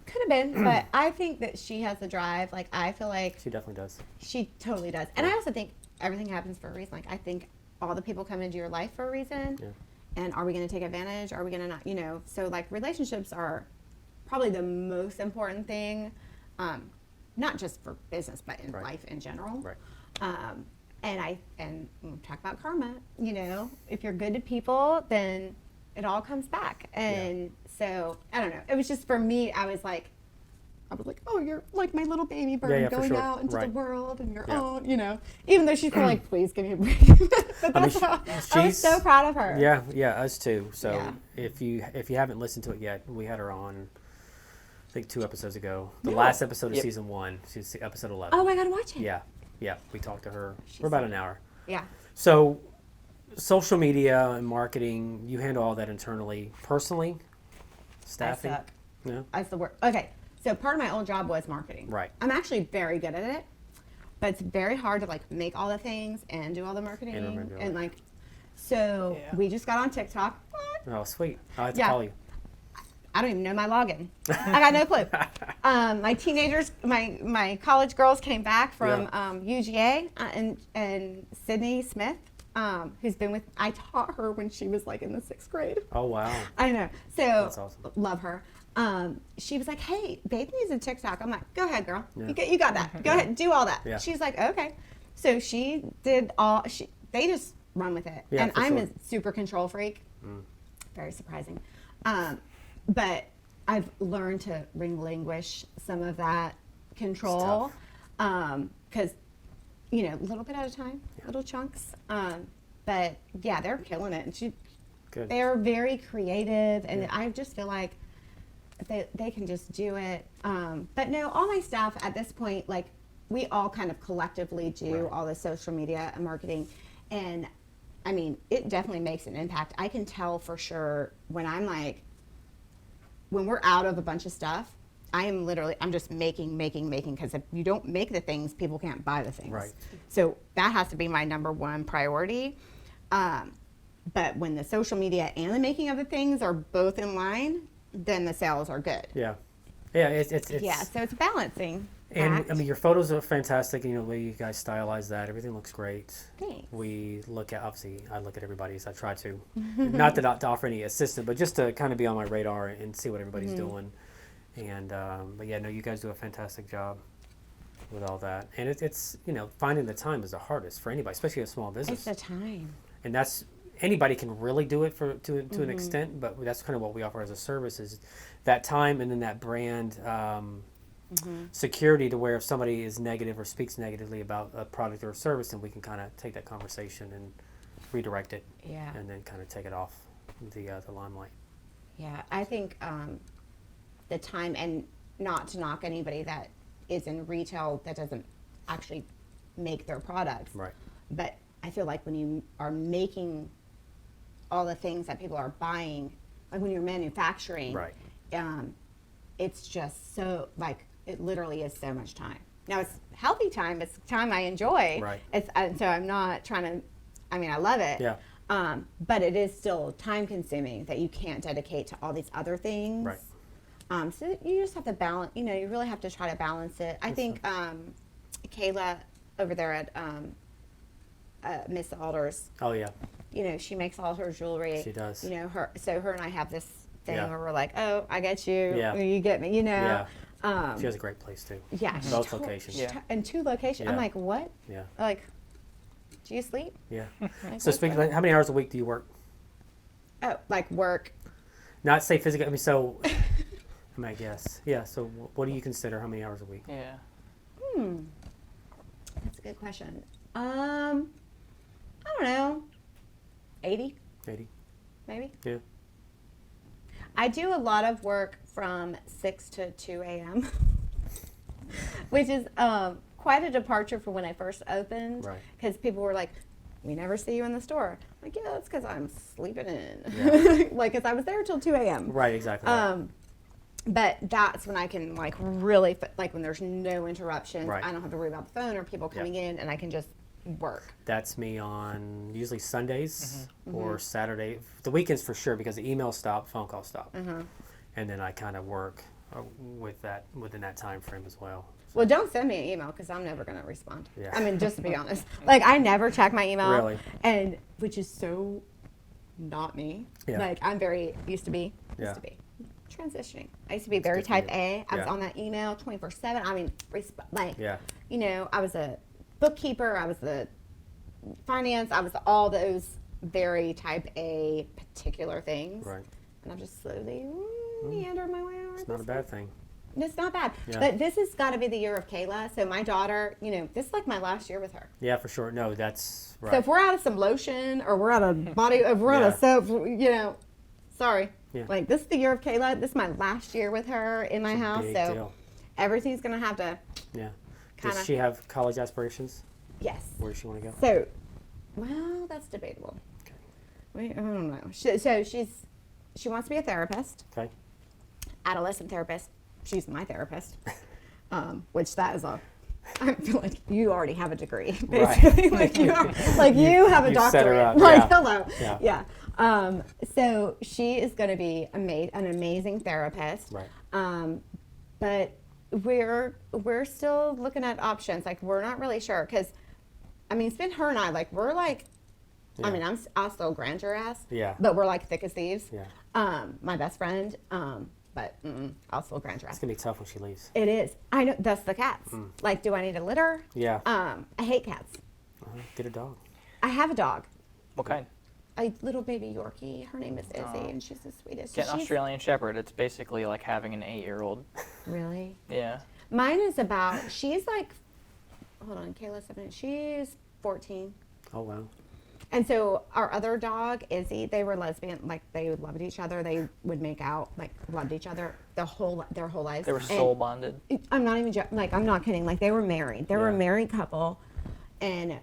S3: Could have been, but I think that she has the drive. Like, I feel like
S1: She definitely does.
S3: she totally does. And I also think everything happens for a reason. Like, I think all the people come into your life for a reason.
S1: Yeah.
S3: And are we going to take advantage? Are we going to not, so like relationships are probably the most important thing, not just for business, but in life in general.
S1: Right.
S3: And we'll talk about karma, if you're good to people, then it all comes back. And so, I don't know. It was just for me, I was like, oh, you're like my little baby bird going out into the world and your own, even though she's probably like, please give me a break. But that's I was so proud of her.
S1: Yeah, us too. So if you haven't listened to it yet, we had her on, I think 2 episodes ago. The last episode of season 1. She's episode 11.
S3: Oh, I gotta watch it.
S1: Yeah. We talked to her for about an hour.
S3: Yeah.
S1: So social media and marketing, you handle all that internally. Personally, staffing?
S3: I suck.
S1: No?
S3: That's the word. Okay. So part of my old job was marketing.
S1: Right.
S3: I'm actually very good at it, but it's very hard to like make all the things and do all the marketing and like. So we just got on TikTok.
S1: Oh, sweet! I have to call you.
S3: I don't even know my login. I got no clue. My teenagers, my college girls came back from UGA and Sydney Smith, who's been with. I taught her when she was like in the 6th grade.
S1: Oh wow!
S3: I know. So
S1: that's awesome.
S3: Love her. She was like, "Hey, Bathe needs a TikTok." I'm like, "Go ahead, girl. You got that. Go ahead, do all that."
S1: Yeah.
S3: She's like, "Okay." So she did all. They just run with it, and I'm a super control freak. Very surprising, but I've learned to relinquish some of that control, because a little bit at a time, little chunks. But yeah, they're killing it, and they're very creative, and I just feel like they can just do it. But no, all my stuff at this point, like we all kind of collectively do all the social media and marketing. And I mean, it definitely makes an impact. I can tell for sure when we're out of a bunch of stuff, I'm just making, because if you don't make the things, people can't buy the things.
S1: Right.
S3: So that has to be my number one priority. But when the social media and the making of the things are both in line, then the sales are good.
S1: Yeah, it's
S3: so it's balancing.
S1: And I mean, your photos are fantastic. The way you guys stylize that, everything looks great.
S3: Thanks.
S1: We look at, obviously, I look at everybody's. I try to, not to offer any assistance, but just to kind of be on my radar and see what everybody's doing. And but yeah, no, you guys do a fantastic job with all that. And it's finding the time is the hardest for anybody, especially a small business.
S3: It's the time.
S1: And that's anybody can really do it to an extent, but that's kind of what we offer as a service is that time and then that brand security to where if somebody is negative or speaks negatively about a product or a service, then we can kind of take that conversation and redirect it and then kind of take it off the limelight.
S3: Yeah, I think the time, and not to knock anybody that is in retail that doesn't actually make their products.
S1: Right.
S3: But I feel like when you are making all the things that people are buying, like when you're manufacturing, it's just so, like, it literally is so much time. Now, it's healthy time. It's time I enjoy.
S1: Right.
S3: And so I'm not trying to, I mean, I love it.
S1: Yeah.
S3: But it is still time consuming that you can't dedicate to all these other things.
S1: Right.
S3: So you just have to balance, you really have to try to balance it. I think Kayla over there at Miss Alders.
S1: Oh yeah.
S3: She makes all her jewelry.
S1: She does.
S3: Her and I have this thing
S1: Yeah.
S3: where we're like, oh, I get you.
S1: Yeah.
S3: Or you get me.
S1: Yeah. She has a great place too.
S3: Yeah.
S1: Both locations.
S2: Yeah.
S3: And 2 locations.
S1: Yeah.
S3: I'm like, what?
S1: Yeah.
S3: Like, do you sleep?
S1: Yeah.
S3: Like,
S1: So speaking, how many hours a week do you work?
S3: Oh, like work.
S1: Not say physical. I mean, so. I might guess. Yeah. So what do you consider? How many hours a week?
S2: Yeah.
S3: That's a good question. I don't know. 80,
S1: 80.
S3: maybe.
S1: Yeah.
S3: I do a lot of work from 6 to 2 a.m., which is quite a departure from when I first opened.
S1: Right.
S3: Because people were like, we never see you in the store. I'm like, yeah, that's because I'm sleeping in.
S1: Yeah.
S3: Like, because I was there till 2 a.m.
S1: Right. Exactly. Right.
S3: But that's when I can like really like when there's no interruptions.
S1: Right.
S3: I don't have to worry about the phone or people coming in, and I can just work.
S1: That's me on usually Sundays
S3: Mm-hmm.
S1: or Saturday. The weekends for sure because the emails stop, phone calls stop,
S3: Mm-hmm.
S1: and then I kind of work within that time frame as well.
S3: Well, don't send me an email because I'm never gonna respond.
S1: Yeah.
S3: I mean, just to be honest, like I never check my email,
S1: Really?
S3: and which is so not me.
S1: Yeah.
S3: Like I'm very used to be transitioning. I used to be very
S1: good for
S3: type
S1: you.
S3: A. I was
S1: Yeah.
S3: on that email 24/7. I mean,
S1: Yeah.
S3: you know, I was a bookkeeper. I was the finance. I was all those very type A particular things.
S1: Right.
S3: And I've just slowly meandered my way over.
S1: It's not a bad thing.
S3: It's not bad.
S1: Yeah.
S3: But this has got to be the year of Kayla. So my daughter, you know, this is like my last year with her.
S1: Yeah, for sure. No, that's right.
S3: So if we're out of some lotion or we're out of body, if we're out of soap, you know, sorry.
S1: Yeah.
S3: Like this is the year of Kayla. This is my last year with her in my house.
S1: Big
S3: So
S1: deal.
S3: everything's going to have to,
S1: Yeah.
S3: kinda-
S1: Does she have college aspirations?
S3: yes.
S1: Where does she want to go?
S3: So, well, that's debatable.
S1: Okay.
S3: Wait, I don't know. So she wants to be a therapist,
S1: Okay.
S3: adolescent therapist. She's my therapist, which that is a. I feel like you already have a degree, basically.
S1: Right.
S3: You have a
S1: you set her
S3: doctorate.
S1: up,
S3: Like,
S1: yeah.
S3: hello.
S1: Yeah.
S3: So she is going to be an amazing therapist.
S1: Right.
S3: But we're still looking at options. Like we're not really sure because, I mean, it's been her and I. Like we're like, I
S1: Yeah.
S3: mean, I'll still grind your ass.
S1: Yeah.
S3: But we're like thick as thieves.
S1: Yeah.
S3: My best friend. But I'll still grind your
S1: It's
S3: ass.
S1: gonna be tough when she leaves.
S3: It is. I know. That's the cats. Like, do I need a litter?
S1: Yeah.
S3: I hate cats.
S1: Get a dog.
S3: I have a dog,
S2: What kind?
S3: a little baby Yorkie. Her name is Izzy, and she's the sweetest.
S2: Get an
S3: She's-
S2: Australian Shepherd. It's basically like having an 8-year-old.
S3: Really?
S2: Yeah.
S3: Mine is about. She's like. Hold on, Kayla. 7. She's 14.
S1: Oh wow.
S3: And so our other dog, Izzy, they were lesbian. Like they loved each other. They would make out. Like loved each other their whole lives.
S2: They were soul bonded.
S3: I'm not even like I'm not kidding. Like they were married. They were a
S1: Yeah.
S3: married couple, and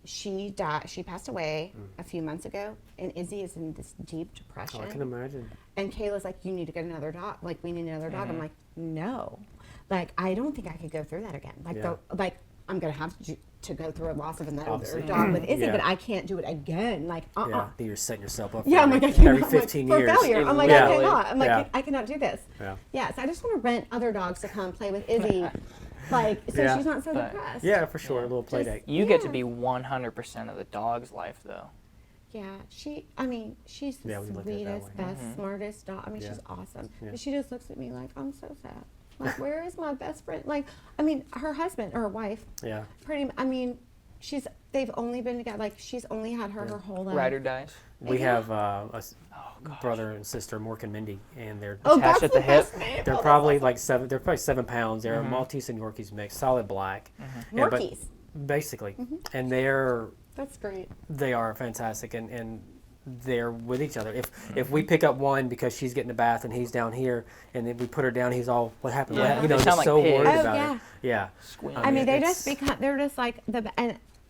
S3: she died. She passed away a few months ago, and Izzy is in this deep depression.
S1: Oh, I can imagine.
S3: And Kayla's like, "You need to get another dog. Like we need another dog." I'm like, "No, like I don't think I could go through that again. Like
S1: Yeah.
S3: I'm gonna have to go through a loss of another
S1: Obviously.
S3: dog with Izzy,
S1: Yeah.
S3: but I can't do it again. Like
S1: Yeah. Then you're setting yourself up.
S3: Yeah,
S1: for
S3: I'm like, I
S1: every
S3: cannot. I'm
S1: 15
S3: like,
S1: years.
S3: For failure. I'm like,
S1: Yeah.
S3: I cannot. I'm like,
S1: Yeah.
S3: I cannot do this.
S1: Yeah.
S3: Yeah, so I just want to rent other dogs to come play with Izzy, like, so
S1: Yeah.
S3: she's not so
S2: But-
S3: depressed.
S1: Yeah, for sure. A little play
S3: Just-
S1: date.
S2: You get to
S3: Yeah.
S2: be 100% of the dog's life, though.
S3: Yeah, she's the
S1: Yeah, we look at it that
S3: sweetest,
S1: way.
S3: best, smartest dog. I mean,
S1: Yeah.
S3: she's awesome.
S1: Yeah.
S3: But she just looks at me like, I'm so sad. Like, where is my best friend? Like, I mean, her husband or her wife,
S1: Yeah.
S3: I mean, they've only been together, like, she's only had her whole life.
S2: Ride or dies.
S1: We
S3: Yeah.
S1: have brother and sister, Mork and Mindy, and they're
S3: Oh,
S2: Attached
S3: that's
S2: at the
S3: best
S2: hip.
S3: name.
S1: they're
S3: Oh,
S1: probably like 7. They're probably 7 pounds. They're a Maltese and Yorkies mix, solid black. And- but-
S3: Morkies.
S1: basically,
S3: Mm-hmm.
S1: and
S3: That's great.
S1: they are fantastic, and they're with each other. If we pick up one because she's getting a bath and he's down here, and then we put her down, he's all, what happened? What
S2: Yeah.
S1: happened?" You know,
S2: They
S1: just
S2: sound like
S1: so
S2: pigs.
S1: worried
S3: Oh,
S1: about
S3: yeah.
S1: it. Yeah.
S2: Squeal.
S3: I mean, they
S1: it's-
S3: just they're just like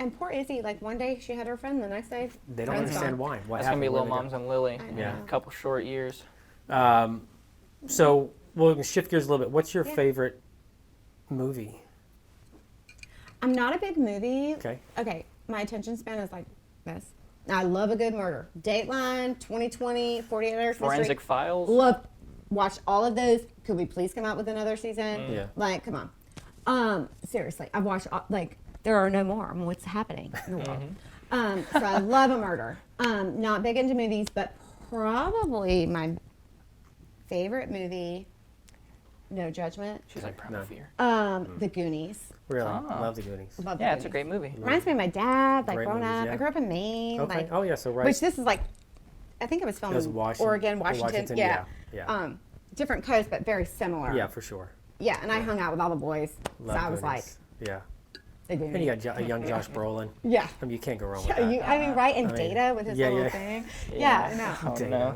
S3: and poor Izzy, like one day she had her friend, the next day
S1: They don't
S3: friend's
S1: understand
S3: gone.
S1: why. What
S2: That's going to be
S1: happened,
S2: Little
S1: where
S2: Moms and Lily.
S3: I
S1: Yeah.
S3: know.
S2: A couple short years.
S1: they go. So we'll shift gears a little bit. What's your
S3: Yeah.
S1: favorite movie?
S3: I'm not a big movie.
S1: Okay.
S3: Okay, my attention span is like this. I love a good murder. Dateline, 2020, 48 Hours Mystery.
S2: Forensic Files.
S3: Love, watch all of those. Could we please come out with another season?
S1: Yeah.
S3: Like, come on. Seriously, I've watched, like, there are no more. I mean, what's happening in the world? So I love a murder. Not big into movies, but probably my favorite movie, No Judgment,
S2: She's like Primal
S1: No.
S2: Fear.
S3: The Goonies.
S1: Really?
S2: Oh.
S1: Love the Goonies.
S3: Love the
S2: Yeah, it's a
S3: Goonies.
S2: great movie.
S3: Reminds me of my dad, like
S1: Great
S3: growing
S1: movies,
S3: up.
S1: yeah.
S3: I grew up in Maine.
S1: Okay.
S3: Like,
S1: Oh, yeah, so right.
S3: Which this is like, I think it was filmed
S1: It was
S3: in
S1: Washington-
S3: Oregon, Washington.
S1: Washington,
S3: Yeah.
S1: yeah.
S3: Different coast, but very similar.
S1: Yeah, for sure.
S3: Yeah, and I hung out with all the boys.
S1: Love
S3: so I was like,
S1: Goonies. Yeah.
S3: the Goonies.
S1: And you got a young Josh Brolin.
S3: Yeah.
S1: I mean, you can't go wrong with
S3: Yeah,
S1: that.
S3: I mean, right? And
S1: I mean,
S3: Data with his
S1: yeah,
S3: little
S1: yeah.
S3: thing. Yeah, I know.
S2: Oh,
S1: Damn.
S2: no.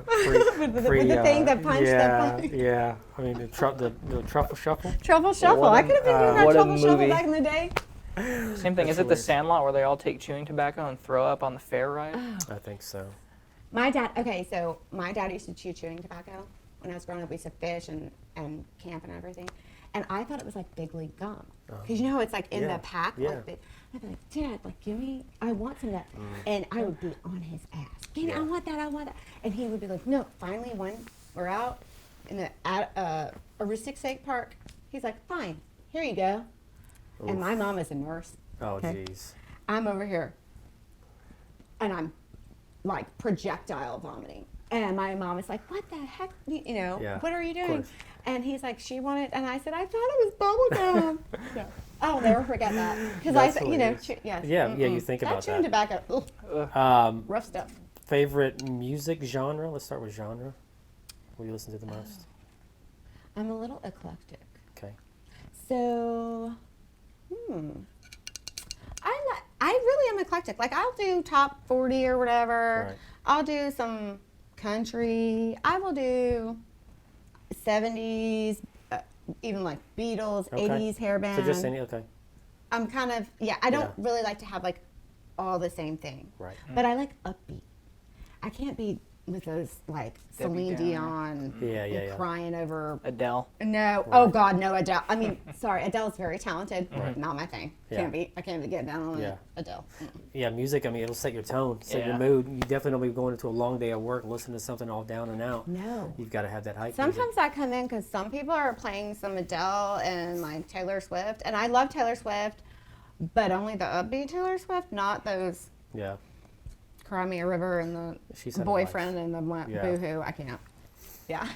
S3: With the thing that punched the
S1: yeah,
S3: punch.
S1: Yeah, I mean, the truffle shuffle.
S3: Trouble Shuffle.
S2: What
S3: I
S2: a-
S3: could have been doing that
S2: what a
S3: Trouble Shuffle
S2: movie.
S3: back in the day.
S2: Same thing. Is it The
S1: hilarious.
S2: Sandlot where they all take chewing tobacco and throw up on the fair ride?
S1: I think so.
S3: My dad, okay, so my dad used to chew chewing tobacco when I was growing up, we used to fish and camp and everything. And I thought it was like big league gum. Because you know how it's like in
S1: Yeah.
S3: the pack?
S1: Yeah.
S3: Like I'd be like, Dad, like, give me, I want some of that. And I would be on his ass. Give me, I want that, I want that. And he would be like, no. Finally, when we're out in the Aroostook State Park, he's like, fine, here you go. And my mom is a nurse.
S1: Oh,
S3: Okay.
S1: jeez.
S3: I'm over here, and I'm like projectile vomiting. And my mom is like, what the heck, you know,
S1: Yeah,
S3: what are you
S1: of
S3: doing?
S1: course.
S3: And he's like, she wanted, and I said, I thought it was bubble gum. Yeah. I'll never forget that. Because
S1: That's
S3: you know,
S1: hilarious.
S3: yes.
S1: Yeah, you think
S3: that
S1: about
S3: chewing
S1: that.
S3: tobacco, ugh, rough stuff.
S1: Favorite music genre? Let's start with genre. What do you listen to the most?
S3: I'm a little eclectic.
S1: Okay.
S3: So, I really am eclectic. Like, I'll do top 40 or whatever.
S1: Right.
S3: I'll do some country. I will do 70s, even like Beatles,
S1: Okay.
S3: 80s hair band.
S1: So just any, okay.
S3: I'm kind of, I don't
S1: Yeah.
S3: really like to have like all the same thing.
S1: Right.
S3: But I like upbeat. I can't be with those like
S2: Debbie
S3: Celine
S2: Downer.
S3: Dion
S1: Yeah, yeah,
S3: and
S1: yeah.
S3: crying over.
S2: Adele.
S3: No, oh God, no, Adele. I mean, sorry, Adele's very talented.
S1: Right.
S3: Not my thing.
S1: Yeah.
S3: I can't be getting down on
S1: Yeah.
S3: Adele.
S1: Yeah, music, I mean, it'll set your tone, set your
S2: Yeah.
S1: mood. You definitely don't be going into a long day of work, listening to something all down and out.
S3: No.
S1: You've got to have that hype music.
S3: Sometimes I come in because some people are playing some Adele and like Taylor Swift, and I love Taylor Swift, but only the upbeat Taylor Swift, not those
S1: Yeah.
S3: Cry Me a River and the
S1: She's had a
S3: boyfriend and the
S1: Yeah.
S3: boohoo. I can't. Yeah.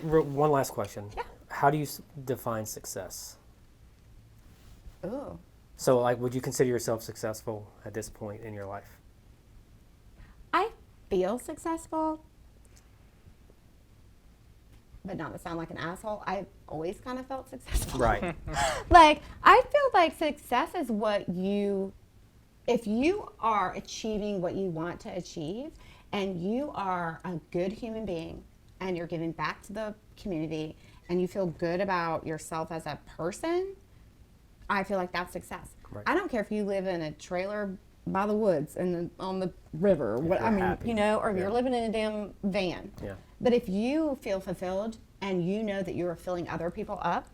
S1: One last question.
S3: Yeah.
S1: How do you define success?
S3: Ooh.
S1: So, like, would you consider yourself successful at this point in your life?
S3: I feel successful, but not to sound like an asshole, I've always kind of felt successful.
S1: Right.
S3: Like, I feel like success is if you are achieving what you want to achieve and you are a good human being and you're giving back to the community and you feel good about yourself as a person, I feel like that's success.
S1: Right.
S3: I don't care if you live in a trailer by the woods and on the river,
S1: you're happy.
S3: you know, or if
S1: Yeah.
S3: you're living in a damn van.
S1: Yeah.
S3: But if you feel fulfilled and you know that you are filling other people up,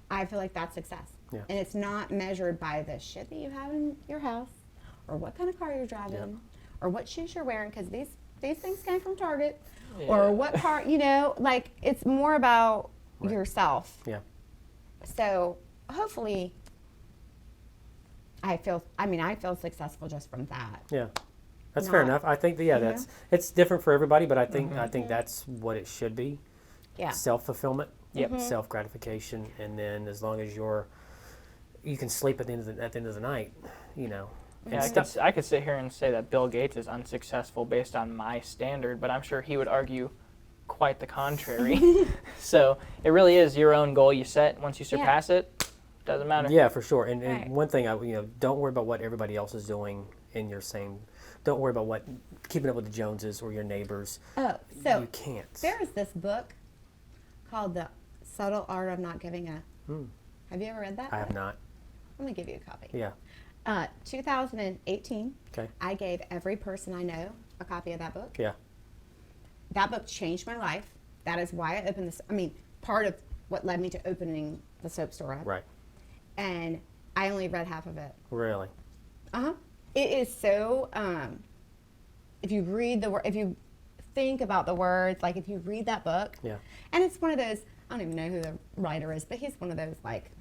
S3: I feel like that's success.
S1: Yeah.
S3: And it's not measured by the shit that you have in your house or what kind of car you're driving
S1: Yeah.
S3: or what shoes you're wearing, because these things came from Target,
S2: Yeah.
S3: or what car, you know, like it's more about
S1: Right.
S3: yourself.
S1: Yeah.
S3: So hopefully I feel successful just from that.
S1: Yeah. That's fair
S3: Not-
S1: enough. I think that, yeah,
S3: you know?
S1: that's it's different for everybody, but I think that's what it should be.
S3: Yeah.
S1: Self-fulfillment,
S2: Yep.
S1: self-gratification, and then as long as you can sleep at the end of the night, you know.
S2: Yeah, I could sit here and say that Bill Gates is unsuccessful based on my standard, but I'm sure he would argue quite the contrary. So it really is your own goal you set. Once you surpass it, doesn't matter.
S1: Yeah, for sure. And
S3: Right.
S1: one thing, don't worry about what everybody else is doing in your same. Don't worry about keeping up with the Joneses or your neighbors.
S3: Oh, so
S1: You can't.
S3: there is this book called The Subtle Art of Not Giving a. Have you ever read that?
S1: I have
S3: book?
S1: not.
S3: Let me give you a copy.
S1: Yeah.
S3: 2018.
S1: Okay.
S3: I gave every person I know a copy of that book.
S1: Yeah.
S3: That book changed my life. That is why I opened this. I mean, part of what led me to opening the soap store up.
S1: Right.
S3: And I only read half of it.
S1: Really.
S3: It is so. If you read if you think about the words, like if you read that book,
S1: Yeah.
S3: and it's one of those. I don't even know who the writer is, but he's one of those like,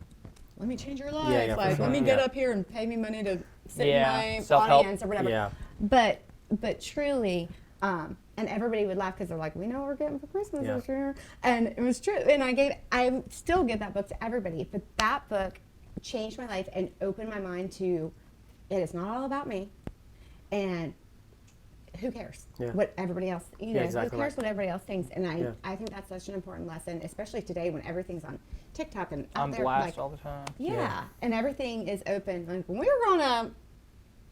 S3: let me change your life.
S1: Yeah, for
S3: like,
S1: sure.
S3: let me get
S1: Yeah.
S3: up here and pay me money to sit
S2: Yeah,
S3: in my
S2: self-help.
S3: audience or whatever.
S1: Yeah.
S3: But truly, and everybody would laugh because they're like, we know what we're getting for Christmas
S1: Yeah.
S3: this year, and it was true. And I still give that book to everybody. But that book changed my life and opened my mind to, it is not all about me, and who cares
S1: Yeah.
S3: what everybody else,
S1: Yeah, exactly
S3: who cares
S1: right.
S3: what everybody else thinks. And
S1: Yeah.
S3: I think that's such an important lesson, especially today when everything's on TikTok and out
S2: On
S3: there.
S2: blast
S3: like,
S2: all the time.
S3: yeah, and everything is open. Like when we were growing up,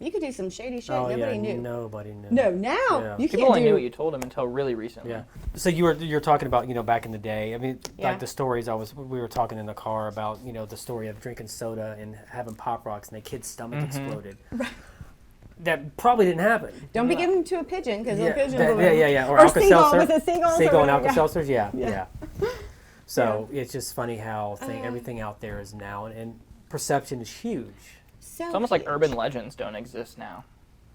S3: you could do some shady shit.
S1: Oh
S3: Nobody
S1: yeah.
S3: knew.
S1: Nobody knew.
S3: No, now
S1: Yeah.
S3: you
S2: People
S3: can't
S2: only
S3: do.
S2: knew what you told them until really recently.
S1: Yeah. So you're talking about back in the day. I mean,
S3: Yeah.
S1: like the stories we were talking in the car about the story of drinking soda and having Pop Rocks and the kid's stomach exploded. that probably didn't happen.
S3: Don't be giving them to a pigeon because a pigeon will
S1: Yeah.
S3: Or
S1: Alka-Seltzer.
S3: seagull. Was it seagulls?
S1: Seagull and
S3: or whatever?
S1: Alka-Seltzers, yeah. So it's just funny how everything out there is now, and perception is huge.
S3: So
S2: It's almost like
S3: huge.
S2: urban legends don't exist now,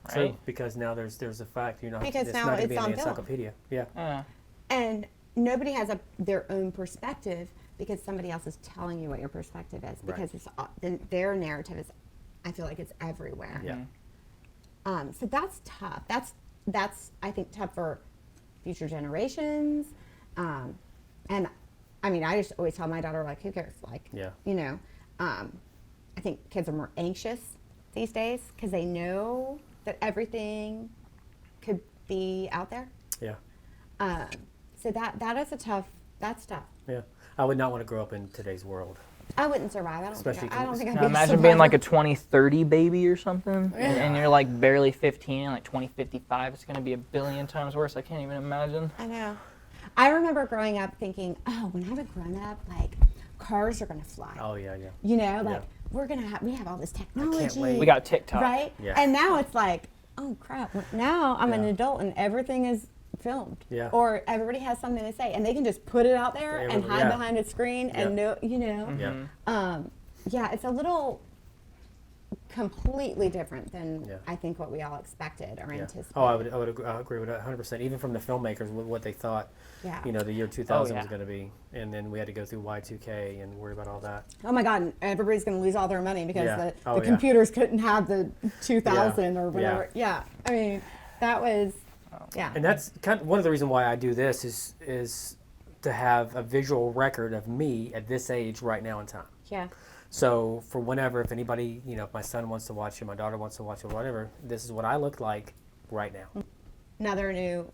S2: right?
S1: True, because now there's a fact,
S3: Because
S1: it's
S3: now
S1: not going to
S3: it's
S1: be in
S3: on
S1: the
S3: film.
S1: encyclopedia. Yeah.
S2: Yeah.
S3: And nobody has their own perspective because somebody else is telling you what your perspective is. Because it's their narrative is, I feel like it's everywhere.
S1: Yeah.
S3: So that's tough. That's I think tough for future generations. And I mean, I just always tell my daughter, like, who cares? Like,
S1: Yeah.
S3: I think kids are more anxious these days because they know that everything could be out there.
S1: Yeah.
S3: So that is that's tough.
S1: Yeah. I would not want to grow up in today's world.
S3: I wouldn't survive. I
S1: Especially
S3: don't think I'd
S2: Now
S3: be
S2: imagine being like a
S3: survivor.
S2: 2030 baby or something, and you're like barely 15, and like 2055, it's gonna be a billion times worse. I can't even imagine.
S3: I know. I remember growing up thinking, oh, when I'm a grown up, like cars are gonna fly.
S1: Oh, yeah.
S3: Like we have all this technology.
S1: wait.
S2: We got TikTok.
S3: right?
S1: Yeah.
S3: And now it's like, oh crap! Now I'm an adult and everything is filmed.
S1: Yeah.
S3: Or everybody has something to say, and they can just put it out there and
S1: Everybody-
S3: hide
S1: yeah.
S3: behind a screen and know,
S1: Yeah.
S3: Yeah, it's a little completely different than
S1: Yeah.
S3: I think what we all expected or
S1: Yeah.
S3: anticipated.
S1: Oh, I would agree with that 100%. Even from the filmmakers, what they thought,
S3: Yeah.
S1: the year 2000 was
S2: yeah.
S1: going to be, and then we had to go through Y2K and worry about all that.
S3: Oh my God! And everybody's going to lose all their money because
S1: Yeah.
S3: the
S1: Oh, yeah.
S3: computers couldn't have the 2000 or whatever.
S1: Yeah.
S3: Yeah. I mean, that was. Yeah.
S1: And that's kind of one of the reasons why I do this is to have a visual record of me at this age right now in time.
S3: Yeah.
S1: So for whenever, if anybody, if my son wants to watch it, my daughter wants to watch it, whatever, this is what I look like right now.
S3: Another new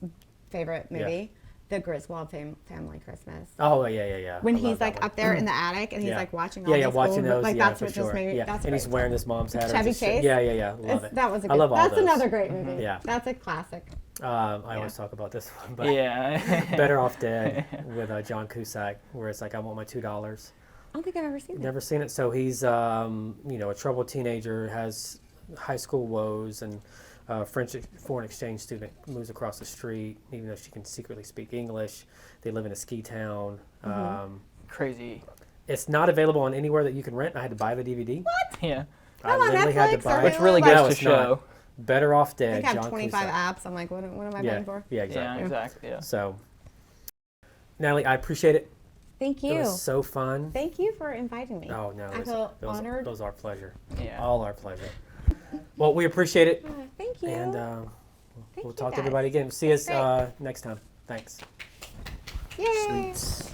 S3: favorite movie, The Griswold Family Christmas.
S1: Oh, yeah.
S3: When
S1: I love
S3: he's
S1: that
S3: like
S1: one.
S3: up there in the attic and he's
S1: Yeah.
S3: like watching all these
S1: watching
S3: old,
S1: those,
S3: like
S1: yeah,
S3: that's
S1: for
S3: what
S1: sure.
S3: just made me.
S1: Yeah.
S3: That's
S1: And he's
S3: great.
S1: wearing his mom's hat. or
S3: Chevy
S1: just-
S3: Chase?
S1: Yeah. Love it.
S3: That was a good.
S1: I love all
S3: That's
S1: those.
S3: another great movie.
S1: Yeah.
S3: That's a classic.
S1: I always talk about this one, but
S2: Yeah.
S1: Better Off Dead with John Cusack, where it's like, I want my $2.
S3: I don't think I've ever seen that.
S1: Never seen it. So he's, a troubled teenager, has high school woes, and a foreign exchange student moves across the street, even though she can secretly speak English. They live in a ski town.
S2: Crazy.
S1: It's not available on anywhere that you can rent. I had to buy the DVD.
S3: What?
S2: Yeah.
S1: I
S3: Come on,
S1: literally had to
S3: Netflix,
S1: buy
S3: or
S1: it.
S2: Which really
S3: Like-
S2: goes
S1: No,
S2: to
S1: it's not.
S2: show.
S1: Better Off
S3: I
S1: Dead.
S3: think I have
S1: John
S3: 25
S1: Cusack.
S3: apps. I'm like, what am I paying for?
S1: Yeah,
S2: Yeah,
S1: exactly.
S2: exactly. Yeah.
S1: So, Natalie, I appreciate it.
S3: Thank
S1: It
S3: you.
S1: was so fun.
S3: Thank you for inviting me.
S1: Oh, no.
S3: I feel honored.
S1: It was our pleasure.
S2: Yeah.
S1: All our pleasure. Well, we appreciate it.
S3: Thank you.
S1: And
S3: Thank
S1: we'll
S3: you
S1: talk to
S3: guys.
S1: everybody again. See us
S3: Great.
S1: next time. Thanks.
S3: Yay.
S1: Sweets.